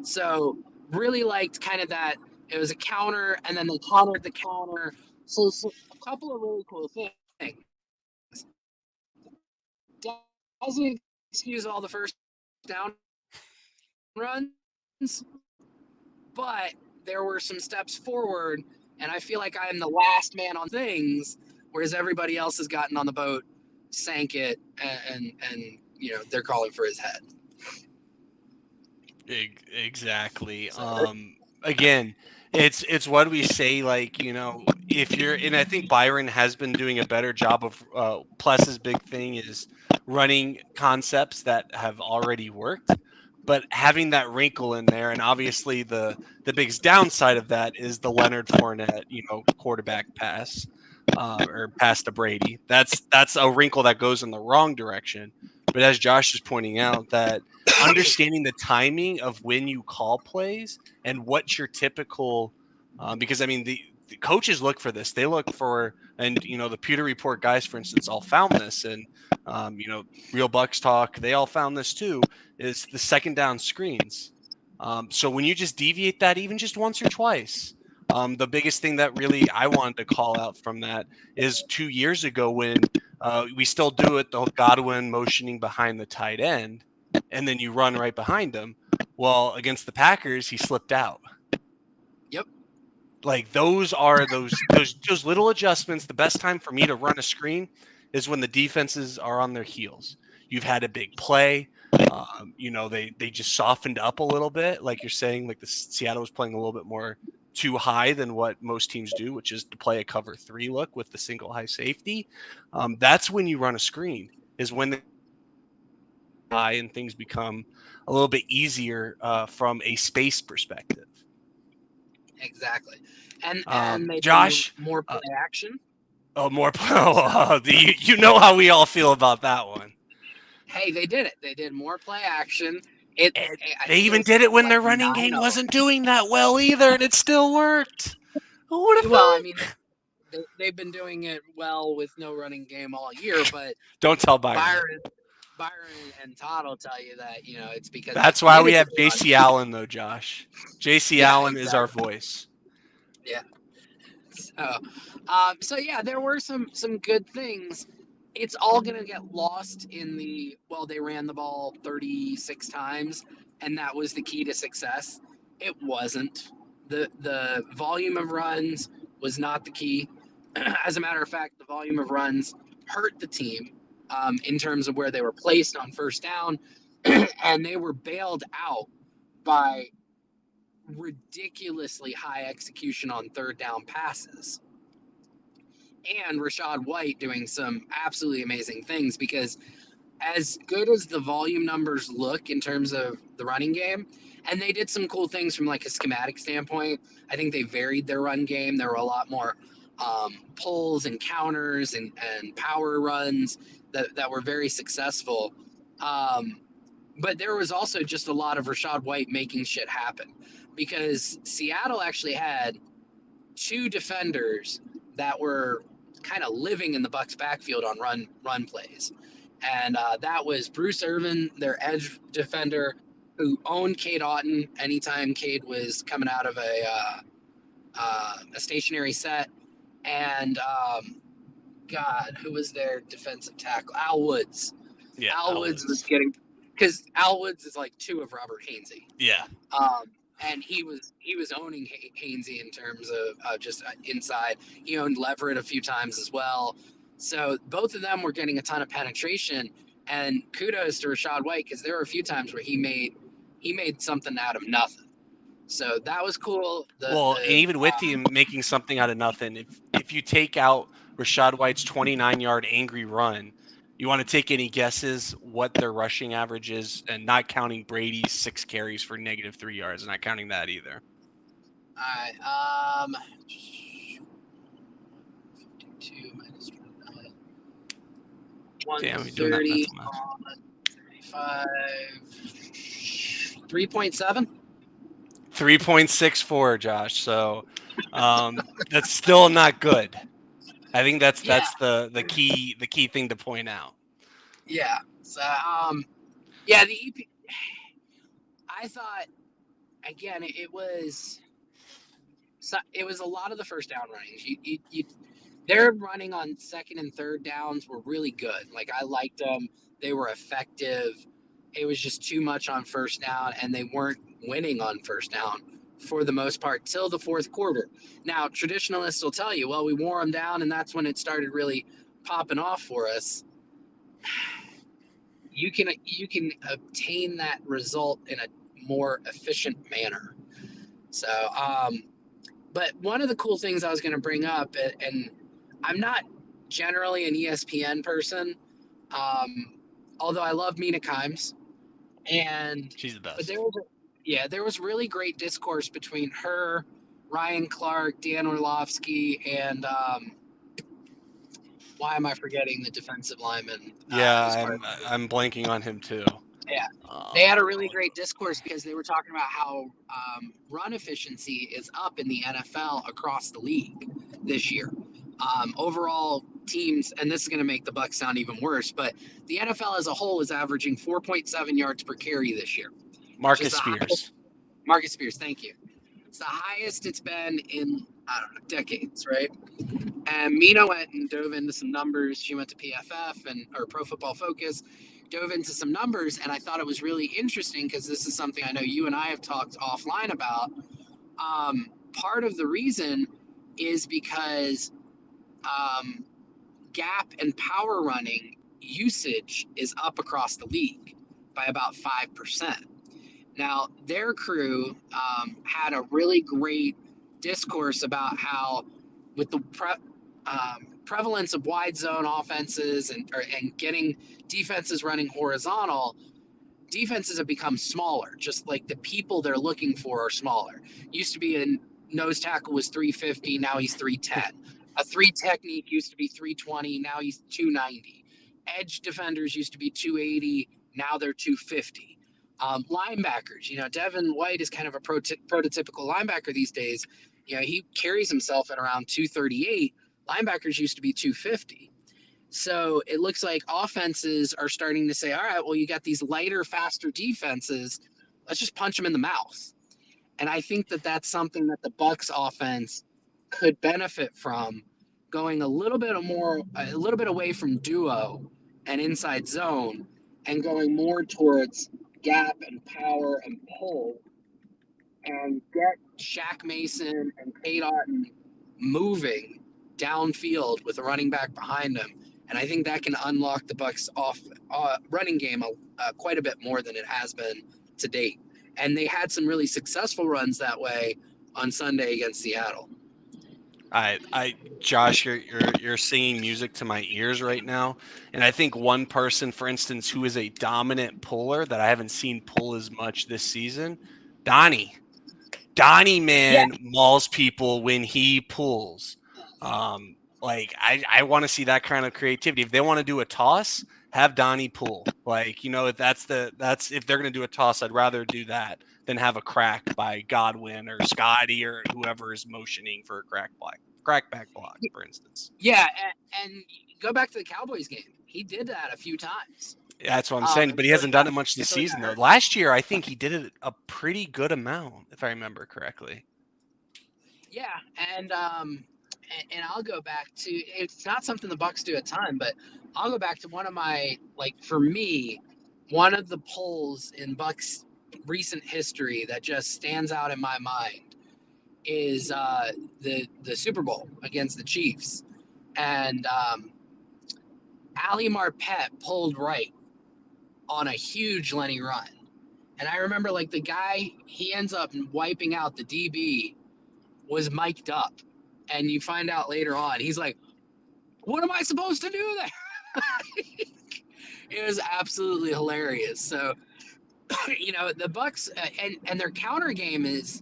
So really liked kind of that it was a counter and then they countered the counter. So a couple of really cool things. Doesn't excuse all the first down runs, but there were some steps forward, and I feel like I'm the last man on things, whereas everybody else has gotten on the boat, sank it, and they're calling for his head. Exactly. So Again, it's what we say. Like if you're, and I think Byron has been doing a better job of. Plus, big thing is running concepts that have already worked, but having that wrinkle in there, and obviously the biggest downside of that is the Leonard Fournette, quarterback pass, or pass to Brady. That's a wrinkle that goes in the wrong direction. But as Josh is pointing out, that understanding the timing of when you call plays and what's your typical, because I mean the coaches look for this. They look for, and the Pewter Report guys, for instance, all found this, and Real Bucks Talk, they all found this too. Is the second down screens. So when you just deviate that even just once or twice, the biggest thing that really I wanted to call out from that is 2 years ago when we still do it, the Godwin motioning behind the tight end, and then you run right behind him. Well, against the Packers, he slipped out. Yep. Like those little adjustments. The best time for me to run a screen is when the defenses are on their heels. You've had a big play. They just softened up a little bit, like you're saying. Like the Seattle was playing a little bit more too high than what most teams do, which is to play a cover 3 look with the single high safety. That's when you run a screen. Is when the high and things become a little bit easier from a space perspective. Exactly. And they do Josh, more play action. oh, more. You know how we all feel about that one. Hey, they did it. They did more play action. It. And I they think it even was did it when like their running 9 game of wasn't them. doing that well either, and it still worked. Who would have Well, I thought? mean, they've been doing it well with no running game all year, but Don't tell Byron. Byron, Byron and Todd will tell you that it's because they That's why we committed to have the run. J.C. Allen, though, Josh. J.C. Yeah, Allen is our exactly. voice. Yeah. So yeah, there were some good things. It's all gonna get lost in they ran the ball 36 times, and that was the key to success. It wasn't. The volume of runs was not the key. As a matter of fact, the volume of runs hurt the team in terms of where they were placed on first down, and they were bailed out by ridiculously high execution on third down passes. And Rashad White doing some absolutely amazing things, because as good as the volume numbers look in terms of the running game, and they did some cool things from like a schematic standpoint. I think they varied their run game. There were a lot more pulls and counters and power runs that were very successful. But there was also just a lot of Rashad White making shit happen, because Seattle actually had two defenders that were kind of living in the Bucs backfield on run plays, and that was Bruce Irvin, their edge defender, who owned Cade Otton anytime Cade was coming out of a stationary set, and God, who was their defensive tackle? Al Woods. Yeah, Al Woods was Allen's. getting, because Al Woods is like two of Robert Hainsey. Yeah. And he was owning Hainsey in terms of just inside. He owned Leverett a few times as well. So both of them were getting a ton of penetration. And kudos to Rashad White, because there were a few times where he made something out of nothing. So that was cool. Well, and even with him making something out of nothing, if you take out Rashad White's 29-yard angry run, you want to take any guesses what their rushing average is, and not counting Brady's 6 carries for -3 yards, not counting that either. All right. 52 minus Damn, you're doing that 130 mental math. on 35. 3.7. 3.64, Josh. So that's still not good. I think that's Yeah. the key thing to point out. Yeah. So yeah, the EP. I thought again it was a lot of the first down runnings. Their running on second and third downs were really good. Like, I liked them. They were effective. It was just too much on first down, and they weren't winning on first down for the most part till the fourth quarter. Now, traditionalists will tell you, well, we wore them down, and that's when it started really popping off for us. You can obtain that result in a more efficient manner. So, but one of the cool things I was going to bring up, and I'm not generally an ESPN person, although I love Mina Kimes, and She's the but best. there was really great discourse between her, Ryan Clark, Dan Orlovsky, and why am I forgetting the defensive lineman? Yeah, Who's part of I'm blanking on him too. Yeah. They Oh had my a really lord. great discourse because they were talking about how run efficiency is up in the NFL across the league this year. Overall, teams, and this is going to make the Bucs sound even worse, but the NFL as a whole is averaging 4.7 yards per carry this year, which is Marcus the highest. Spears. Marcus Spears, thank you. It's the highest it's been in, I don't know, decades, right? And Mina went and dove into some numbers. She went to PFF and or Pro Football Focus, dove into some numbers, and I thought it was really interesting because this is something I know you and I have talked offline about. Part of the reason is because um, gap and power running usage is up across the league by about 5%. Now, their crew had a really great discourse about how, with the prevalence of wide zone offenses and getting defenses running horizontal, defenses have become smaller. Just like the people they're looking for are smaller. Used to be a nose tackle was 350, now he's 310. A three technique used to be 320, now he's 290. Edge defenders used to be 280, now they're 250. Linebackers, Devin White is kind of a prototypical linebacker these days. He carries himself at around 238. Linebackers used to be 250. So it looks like offenses are starting to say, all right, well, you got these lighter, faster defenses. Let's just punch them in the mouth. And I think that that's something that the Bucs offense could benefit from, going a little bit away from duo and inside zone, and going more towards gap and power and pull, and get Shaq Mason and Kate Otten moving downfield with a running back behind him. And I think that can unlock the Bucs off running game quite a bit more than it has been to date. And they had some really successful runs that way on Sunday against Seattle. Josh, you're singing music to my ears right now. And I think one person, for instance, who is a dominant puller that I haven't seen pull as much this season, Donnie. Donnie Yeah, man mauls people when he pulls. Like I want to see that kind of creativity. If they want to do a toss, have Donnie pull. Like, if that's if they're gonna do a toss, I'd rather do that than have a crack by Godwin or Scotty or whoever is motioning for a crackback block, for instance. yeah, and go back to the Cowboys game. He did that a few times Yeah, that's what I'm saying, but he until he hasn't done got it much this until he got season though. hurt. Last year, I think he did it a pretty good amount, if I remember correctly. Yeah, and I'll go back to, it's not something the Bucs do a ton, but I'll go back to one of my, like, for me, one of the polls in Bucs recent history that just stands out in my mind is the Super Bowl against the Chiefs, and Ali Marpet pulled right on a huge Lenny run, and I remember, like, the guy, he ends up wiping out the DB was mic'd up, and you find out later on he's like, what am I supposed to do there? It was absolutely hilarious. So the Bucs and their counter game is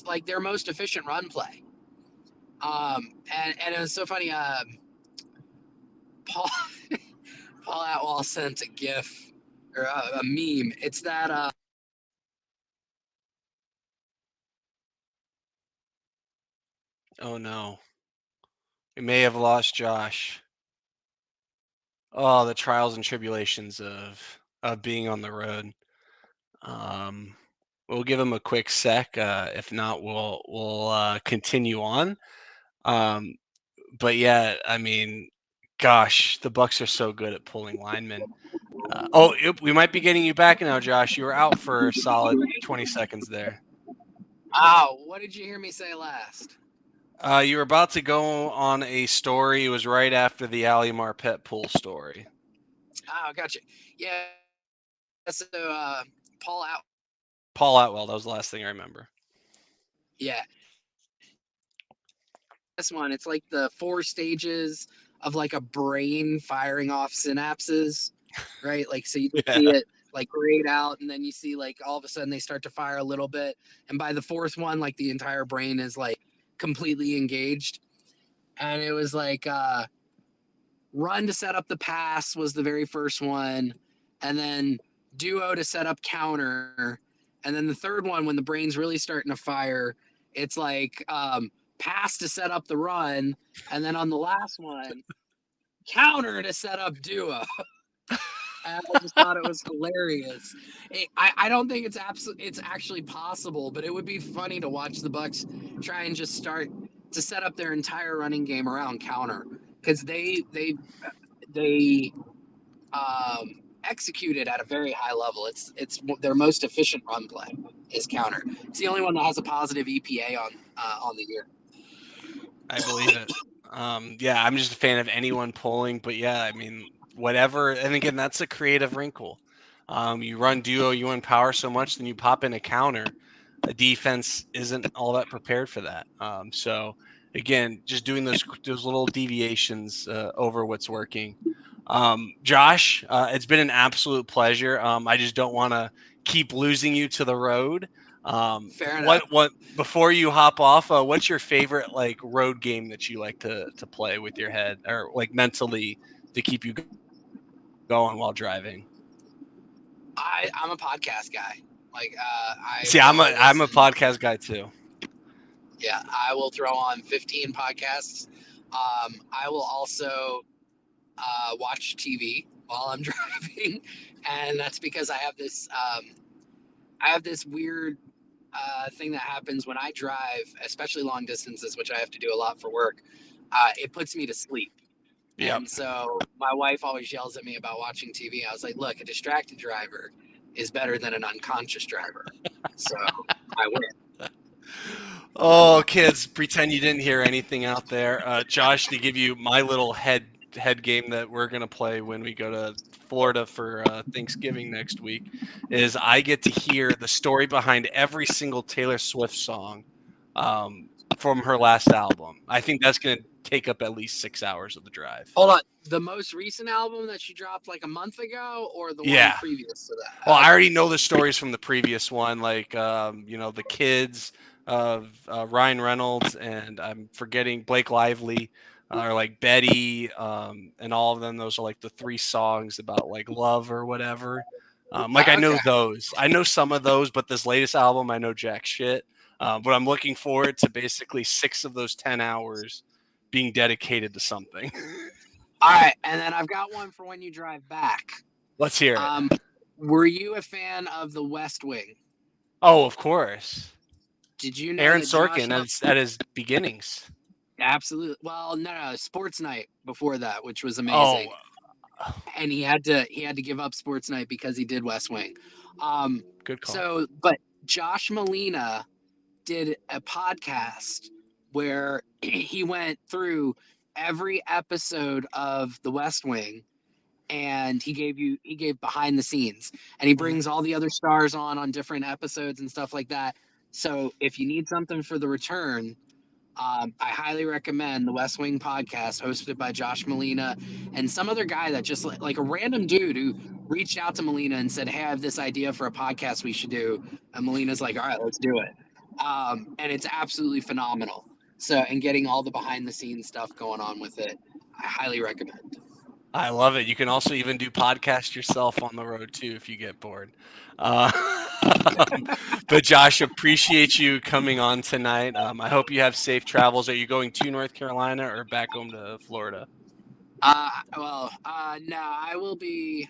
like their most efficient run play. And it was so funny. Paul Paul Atwell sent a GIF or a meme. It's that Oh no. We may have lost Josh. Oh, the trials and tribulations of being on the road. Um, we'll give him a quick sec. If not, we'll continue on. Um, but yeah, I mean, gosh, the Bucks are so good at pulling linemen. We might be getting you back now, Josh. You were out for a solid 20 seconds there. oh, what did you hear me say last? You were about to go on a story. It was right after the Ali Marpet pull story. Oh, gotcha. Yeah. So Paul out. Paul Atwell, that was the last thing I remember. Yeah, this one, it's like the four stages of like a brain firing off synapses, right? Like, so you just see Yeah. it like grayed out, and then you see like all of a sudden they start to fire a little bit. And by the fourth one, like the entire brain is like completely engaged. And it was like run to set up the pass was the very first one. and then duo to set up counter, and then the third one when the brain's really starting to fire, it's like pass to set up the run, and then on the last one, counter to set up duo. And I just thought it was hilarious. I don't think it's actually possible, but it would be funny to watch the Bucs try and just start to set up their entire running game around counter because they execute it at a very high level. It's their most efficient run play is counter. It's the only one that has a positive EPA on the year. I believe it. Yeah, I'm just a fan of anyone pulling, but yeah, I mean, whatever. And again, that's a creative wrinkle. You run duo, you run power so much, then you pop in a counter. A defense isn't all that prepared for that. So again, just doing those little deviations over what's working. Josh, it's been an absolute pleasure. I just don't want to keep losing you to the road. Fair enough. What before you hop off? What's your favorite like road game that you like to play with your head or like mentally to keep you going while driving? I'm a podcast guy. Like I See, I'm a will I'm a listen. podcast guy too. Yeah, I will throw on 15 podcasts. I will also watch TV while I'm driving, and that's because I have this weird thing that happens when I drive, especially long distances, which I have to do a lot for work. It puts me to sleep. Yep. And so my wife always yells at me about watching TV. I was like, look, a distracted driver is better than an unconscious driver. So I win. Oh, kids, pretend you didn't hear anything out there. Josh, to give you my little head game that we're gonna play when we go to Florida for Thanksgiving next week, is I get to hear the story behind every single Taylor Swift song from her last album. I think that's gonna take up at least 6 hours of the drive. Hold on. The most recent album that she dropped like a month ago or the one Yeah. previous to Well, that? I Okay. already know the stories from the previous one, like the kids of Ryan Reynolds, and I'm forgetting Blake Lively, or like Betty, and all of them. Those are like the three songs about like love or whatever. Like I know Okay. those. I know some of those, but this latest album, I know jack shit. But I'm looking forward to basically 6 of those 10 hours being dedicated to something. All right. And then I've got one for when you drive back. Let's hear it. Um, were you a fan of The West Wing? Oh, of course. Did you know Aaron that Josh Sorkin at his beginnings. absolutely well no sports night before that, which was Oh, amazing. And he had to give up sports night because he did West Wing. good call. So but Josh Molina did a podcast where he went through every episode of The West Wing and he gave behind the scenes and he Mhm. brings all the other stars on different episodes and stuff like that. So if you need something for the return, I highly recommend the West Wing podcast hosted by Josh Molina and some other guy that just like a random dude who reached out to Molina and said, hey, I have this idea for a podcast we should do. And Molina's like, all right, let's do it. And it's absolutely phenomenal. So, and getting all the behind the scenes stuff going on with it, I highly recommend. I love it. You can also even do podcast yourself on the road too if you get bored. Uh, but Josh, appreciate you coming on tonight. I hope you have safe travels. Are you going to North Carolina or back home to Florida? No, I will be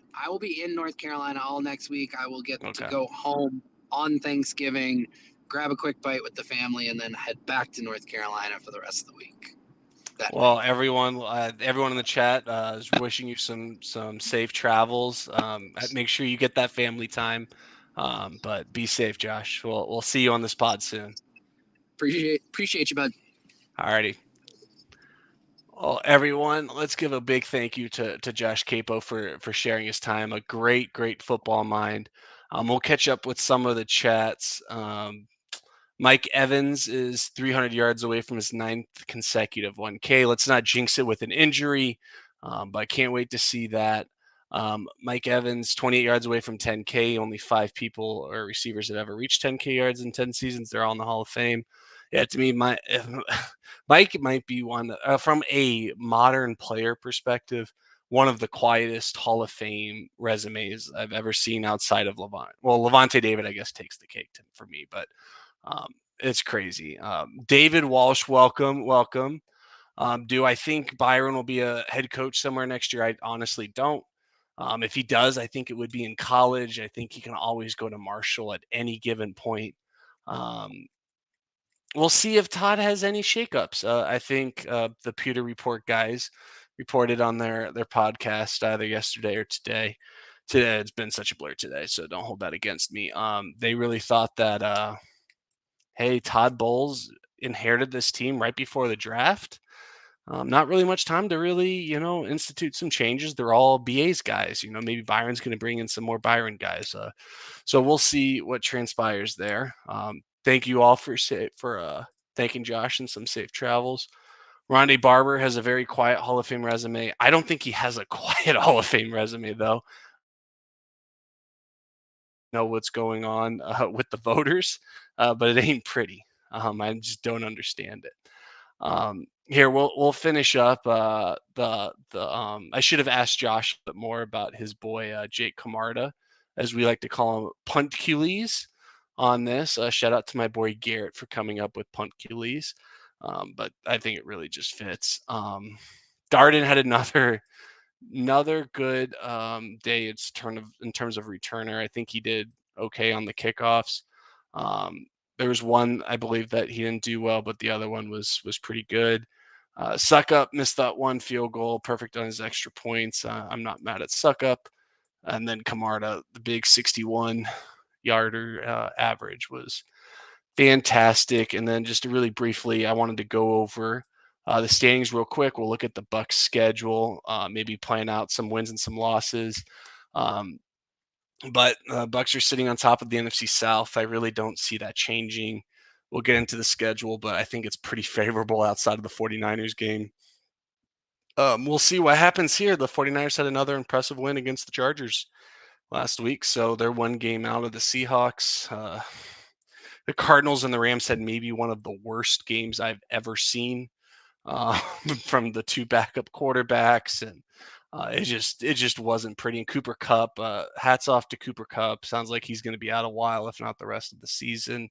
in North Carolina all next week. I will get to Okay. go home on Thanksgiving, grab a quick bite with the family, and then head back to North Carolina for the rest of the week. That Well, night. everyone in the chat is wishing you some safe travels. Make sure you get that family time. But be safe, Josh. We'll see you on this pod soon. Appreciate you, bud. Alrighty. Well, everyone, let's give a big thank you to Josh Capo for sharing his time. A great football mind. We'll catch up with some of the chats. Mike Evans is 300 yards away from his ninth consecutive 1K. Let's not jinx it with an injury, but I can't wait to see that. Mike Evans, 28 yards away from 10K. Only 5 people or receivers have ever reached 10K yards in 10 seasons. They're all in the Hall of Fame. Yeah, to me, Mike might be one from a modern player perspective, one of the quietest Hall of Fame resumes I've ever seen outside of Levant. Well, Levante David, I guess, takes the cake for me, but um, it's crazy. David Walsh, welcome, welcome. Do I think Byron will be a head coach somewhere next year? I honestly don't. If he does, I think it would be in college. I think he can always go to Marshall at any given point. Um, we'll see if Todd has any shakeups. I think the Pewter Report guys reported on their podcast either yesterday or today. Today it's been such a blur today, so don't hold that against me. They really thought that hey, Todd Bowles inherited this team right before the draft. Not really much time to really, institute some changes. They're all BA's guys. Maybe Byron's going to bring in some more Byron guys. So we'll see what transpires there. Thank you all for thanking Josh and some safe travels. Rondé Barber has a very quiet Hall of Fame resume. I don't think he has a quiet Hall of Fame resume though. Know what's going on with the voters, but it ain't pretty. I just don't understand it. Here we'll finish up the I should have asked Josh a bit more about his boy Jake Camarda, as we like to call him, Punt Culees on this. Shout out to my boy Garrett for coming up with Punt Culees. But I think it really just fits. Darden had another good day. In terms of returner. I think he did okay on the kickoffs. Um, there was one I believe that he didn't do well, but the other one was pretty good. Suckup missed that one field goal, perfect on his extra points. I'm not mad at Suckup. And then Camarda, the big 61 yarder average was fantastic. And then just to really briefly, I wanted to go over the standings real quick. We'll look at the Bucs schedule, maybe plan out some wins and some losses. Um, but Bucs are sitting on top of the NFC South. I really don't see that changing. We'll get into the schedule, but I think it's pretty favorable outside of the 49ers game. We'll see what happens here. The 49ers had another impressive win against the Chargers last week, so they're one game out of the Seahawks. The Cardinals and the Rams had maybe one of the worst games I've ever seen uh, from the two backup quarterbacks, and it just wasn't pretty. And Cooper Cup, hats off to Cooper Cup. Sounds like he's going to be out a while, if not the rest of the season.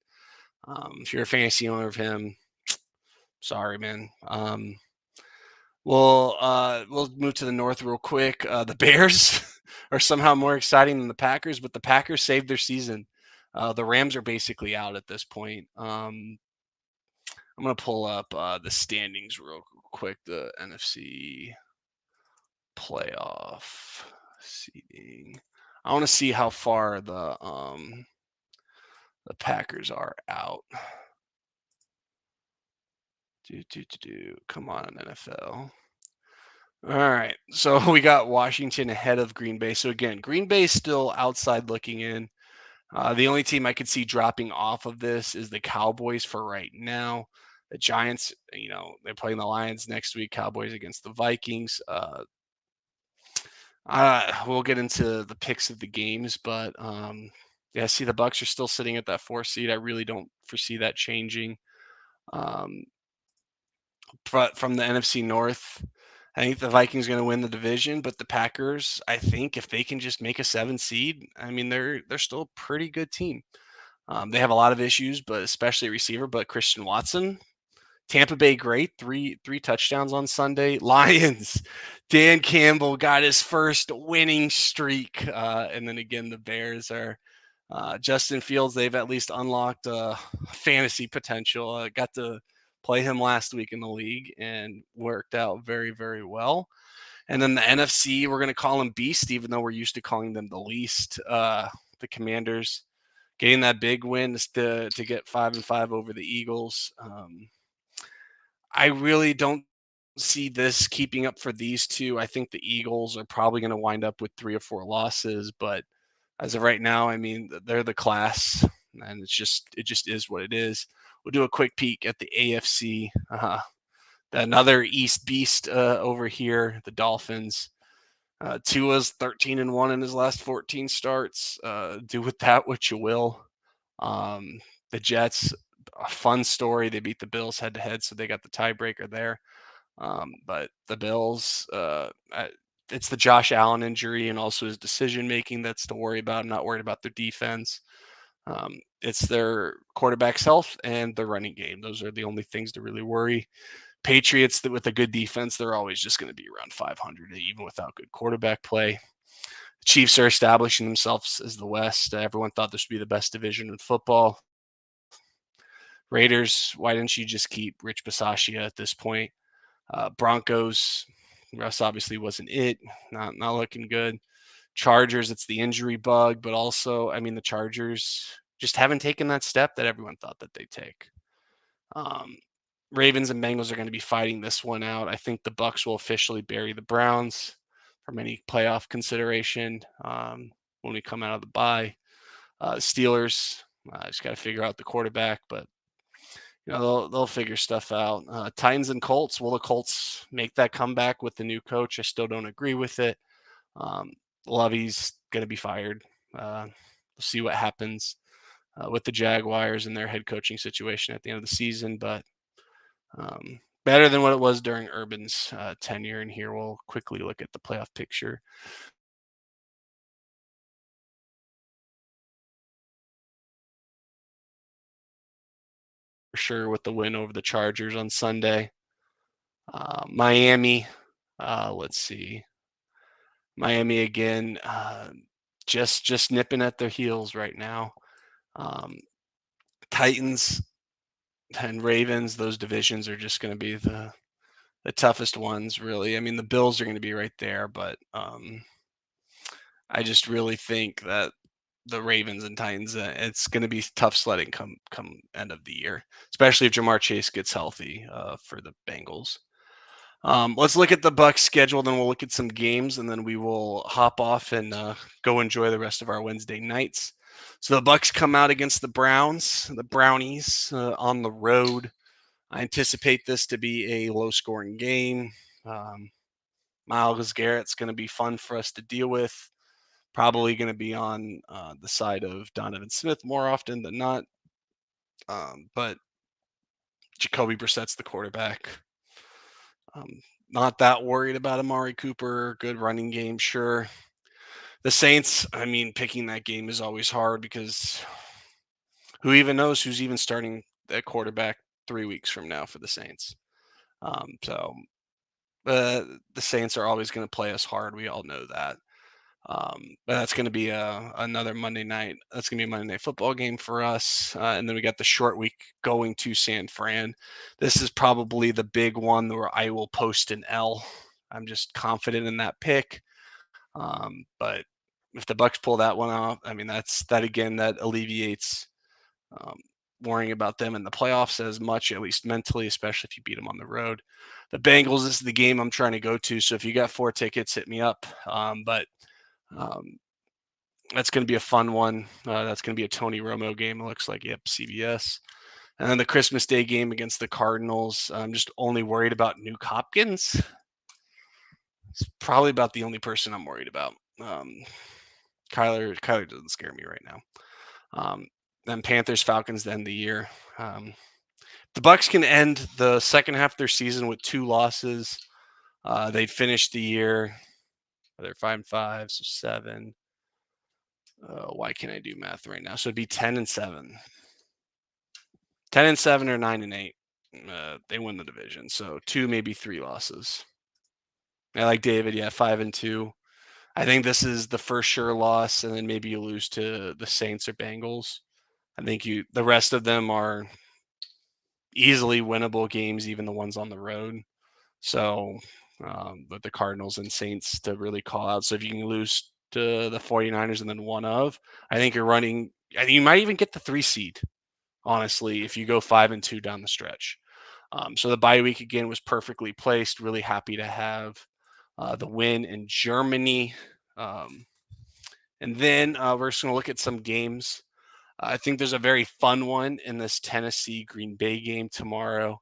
If you're a fantasy owner of him, sorry, man. We'll move to the north real quick. The Bears are somehow more exciting than the Packers, but the Packers saved their season. The Rams are basically out at this point. I'm gonna pull up the standings real quick. The NFC playoff seeding. I want to see how far the Packers are out. Come on, NFL. All right, so we got Washington ahead of Green Bay. So again, Green Bay still outside looking in. The only team I could see dropping off of this is the Cowboys for right now. The Giants, they're playing the Lions next week. Cowboys against the Vikings. We'll get into the picks of the games, but yeah, see the Bucs are still sitting at that 4th seed. I really don't foresee that changing. Um, but from the NFC North, I think the Vikings are going to win the division, but the Packers, I think if they can just make a 7 seed, I mean they're still a pretty good team. They have a lot of issues, but especially receiver. But Christian Watson, Tampa Bay, great, three touchdowns on Sunday. Lions, Dan Campbell got his first winning streak, and then again the Bears are Justin Fields. They've at least unlocked fantasy potential. Got to play him last week in the league and worked out very very well. And then the NFC, we're going to call them Beast, even though we're used to calling them the least. The Commanders getting that big win to get 5-5 over the Eagles. I really don't see this keeping up for these two. I think the Eagles are probably going to wind up with 3 or 4 losses, but as of right now, I mean they're the class, and it just is what it is. We'll do a quick peek at the AFC. Another East Beast over here, the Dolphins. Tua's 13-1 in his last 14 starts. Do with that what you will. The Jets, a fun story. They beat the Bills head to head, so they got the tiebreaker there. But the Bills, it's the Josh Allen injury and also his decision making that's to worry about. I'm not worried about their defense. It's their quarterback's health and the running game. Those are the only things to really worry. Patriots with a good defense, they're always just going to be around 500, even without good quarterback play. The Chiefs are establishing themselves as the West. Everyone thought this would be the best division in football. Raiders, why didn't you just keep Rich Bisaccia at this point? Broncos, Russ obviously wasn't it. Not looking good. Chargers, it's the injury bug, but also, I mean, the Chargers just haven't taken that step that everyone thought that they'd take. Um, Ravens and Bengals are going to be fighting this one out. I think the Bucs will officially bury the Browns from any playoff consideration when we come out of the bye. Steelers, just got to figure out the quarterback, but they'll figure stuff out. Titans and Colts. Will the Colts make that comeback with the new coach? I still don't agree with it. Um, Lovey's going to be fired. We'll see what happens with the Jaguars and their head coaching situation at the end of the season, but better than what it was during Urban's tenure. And here we'll quickly look at the playoff picture. For sure, with the win over the Chargers on Sunday. Miami, let's see. Miami again, just nipping at their heels right now. Um, Titans and Ravens, those divisions are just going to be the toughest ones, really. I mean, the Bills are going to be right there, but I just really think that the Ravens and Titans, it's going to be tough sledding come end of the year, especially if Jamar Chase gets healthy for the Bengals. Let's look at the Bucs schedule, then we'll look at some games, and then we will hop off and go enjoy the rest of our Wednesday nights. So the Bucs come out against the Browns, the Brownies on the road. I anticipate this to be a low-scoring game. Myles Garrett's going to be fun for us to deal with. Probably going to be on the side of Donovan Smith more often than not. But Jacoby Brissett's the quarterback. Not that worried about Amari Cooper. Good running game, sure. The Saints, I mean, picking that game is always hard because who even knows who's even starting at quarterback 3 weeks from now for the Saints. So the Saints are always going to play us hard. We all know that. But that's going to be another Monday night. That's going to be a Monday night football game for us. And then we got the short week going to San Fran. This is probably the big one where I will post an L. I'm just confident in that pick. But if the Bucs pull that one out, I mean, that again, that alleviates worrying about them in the playoffs as much, at least mentally, especially if you beat them on the road. The Bengals, this is the game I'm trying to go to. So if you got 4 tickets, hit me up. But that's going to be a fun one. That's going to be a Tony Romo game. It looks like, yep, CBS. And then the Christmas Day game against the Cardinals. I'm just only worried about Nuke Hopkins. It's probably about the only person I'm worried about. Kyler doesn't scare me right now. Then Panthers, Falcons to end the year. The Bucs can end the second half of their season with 2 losses. They'd finish the year. They're 5-5, so 7. Why can't I do math right now? So it'd be 10-7. 10-7 or 9-8. They win the division. So 2, maybe 3 losses. I like David. Yeah, 5-2. I think this is the first sure loss, and then maybe you lose to the Saints or Bengals. I think the rest of them are easily winnable games, even the ones on the road. So, but the Cardinals and Saints to really call out. So if you can lose to the 49ers and then one of, I think you're running. I think you might even get the 3 seed, honestly, if you go 5-2 down the stretch. So the bye week again was perfectly placed. Really happy to have the win in Germany. And then we're just going to look at some games. I think there's a very fun one in this Tennessee Green Bay game tomorrow.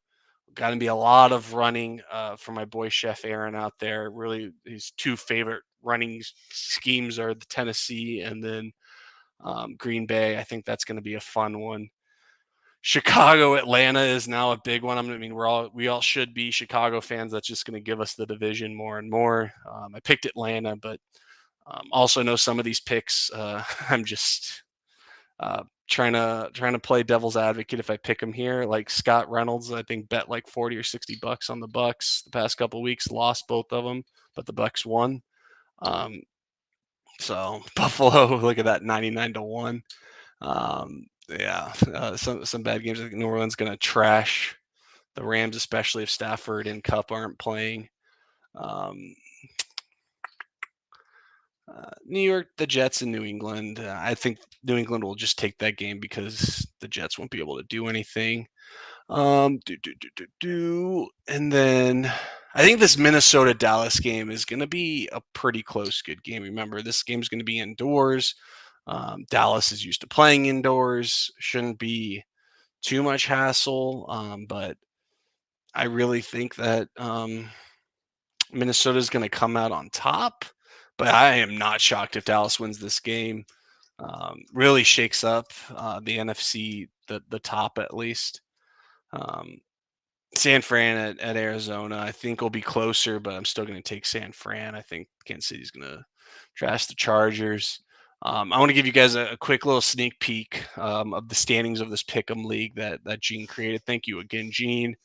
Got to be a lot of running for my boy Chef Aaron out there. Really, his 2 favorite running schemes are the Tennessee and then Green Bay. I think that's going to be a fun one. Chicago Atlanta is now a big one. I mean, we all should be Chicago fans. That's just going to give us the division more and more. I picked Atlanta, but also know some of these picks. I'm just trying to play devil's advocate if I pick them here. Like Scott Reynolds, I think bet like 40 or $60 on the Bucs the past couple of weeks, lost both of them, but the Bucs won. Um, so Buffalo, look at that, 99-1. Yeah, some bad games. I think New Orleans going to trash the Rams, especially if Stafford and Cup aren't playing. Um, New York, the Jets, and New England. I think New England will just take that game because the Jets won't be able to do anything. And then I think this Minnesota Dallas game is going to be a pretty close, good game. Remember, this game is going to be indoors. Dallas is used to playing indoors. Shouldn't be too much hassle. But I really think that Minnesota is going to come out on top. But I am not shocked if Dallas wins this game. Really shakes up the NFC, the top at least. Um, San Fran at Arizona, I think will be closer, but I'm still going to take San Fran. I think Kansas City's going to trash the Chargers. I want to give you guys a quick little sneak peek of the standings of this Pick'em League that Gene created. Thank you again, Gene.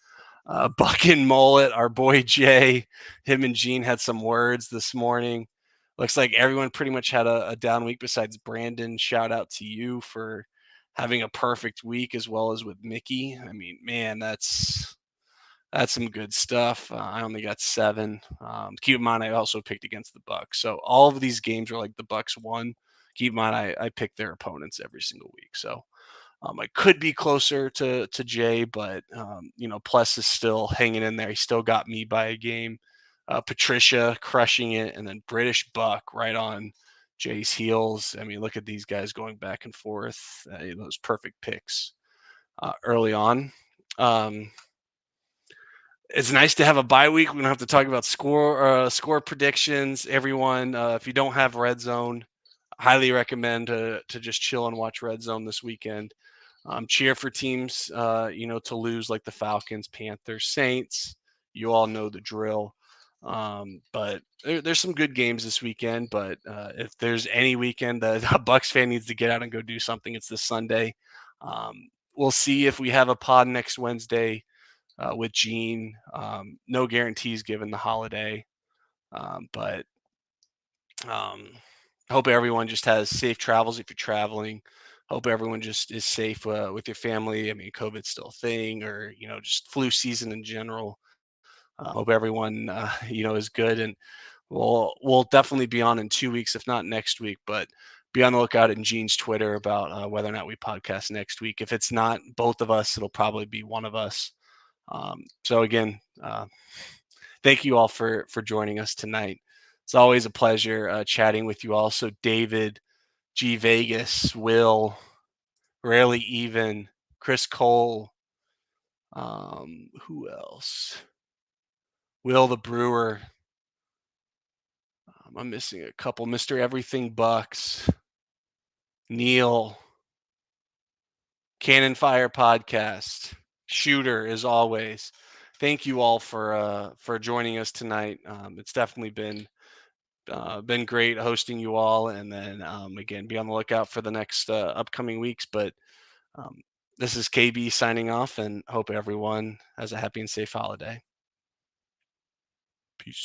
Buck and Mullet, our boy Jay, him and Gene had some words this morning. Looks like everyone pretty much had a down week besides Brandon. Shout out to you for having a perfect week as well as with Mickey. I mean, man, that's some good stuff. I only got 7. Keep in mind, I also picked against the Bucs. So all of these games are like the Bucs won. Keep in mind, I pick their opponents every single week. So I could be closer to Jay, but Plus is still hanging in there. He still got me by a game. Patricia crushing it, and then British Buck right on Jay's heels. I mean, look at these guys going back and forth. Those perfect picks early on. It's nice to have a bye week. We don't have to talk about score predictions. Everyone, if you don't have Red Zone, highly recommend to just chill and watch Red Zone this weekend. Cheer for teams, to lose like the Falcons, Panthers, Saints. You all know the drill. But there's some good games this weekend. But if there's any weekend that a Bucs fan needs to get out and go do something, it's this Sunday. We'll see if we have a pod next Wednesday with Gene. No guarantees given the holiday, but hope everyone just has safe travels if you're traveling. Hope everyone just is safe with your family. I mean, COVID's still a thing, or just flu season in general. Hope everyone is good, and we'll definitely be on in 2 weeks, if not next week. But be on the lookout in Gene's Twitter about whether or not we podcast next week. If it's not both of us, it'll probably be one of us. So again, thank you all for joining us tonight. It's always a pleasure chatting with you all. So David, G Vegas, Will, Rarely Even, Chris Cole, who else? Will the Brewer. I'm missing a couple. Mr. Everything Bucks, Neil, Cannon Fire Podcast, Shooter, as always. Thank you all for joining us tonight. It's definitely been great hosting you all, and then again, be on the lookout for the next upcoming weeks. But um, this is KB signing off, and hope everyone has a happy and safe holiday. Peace.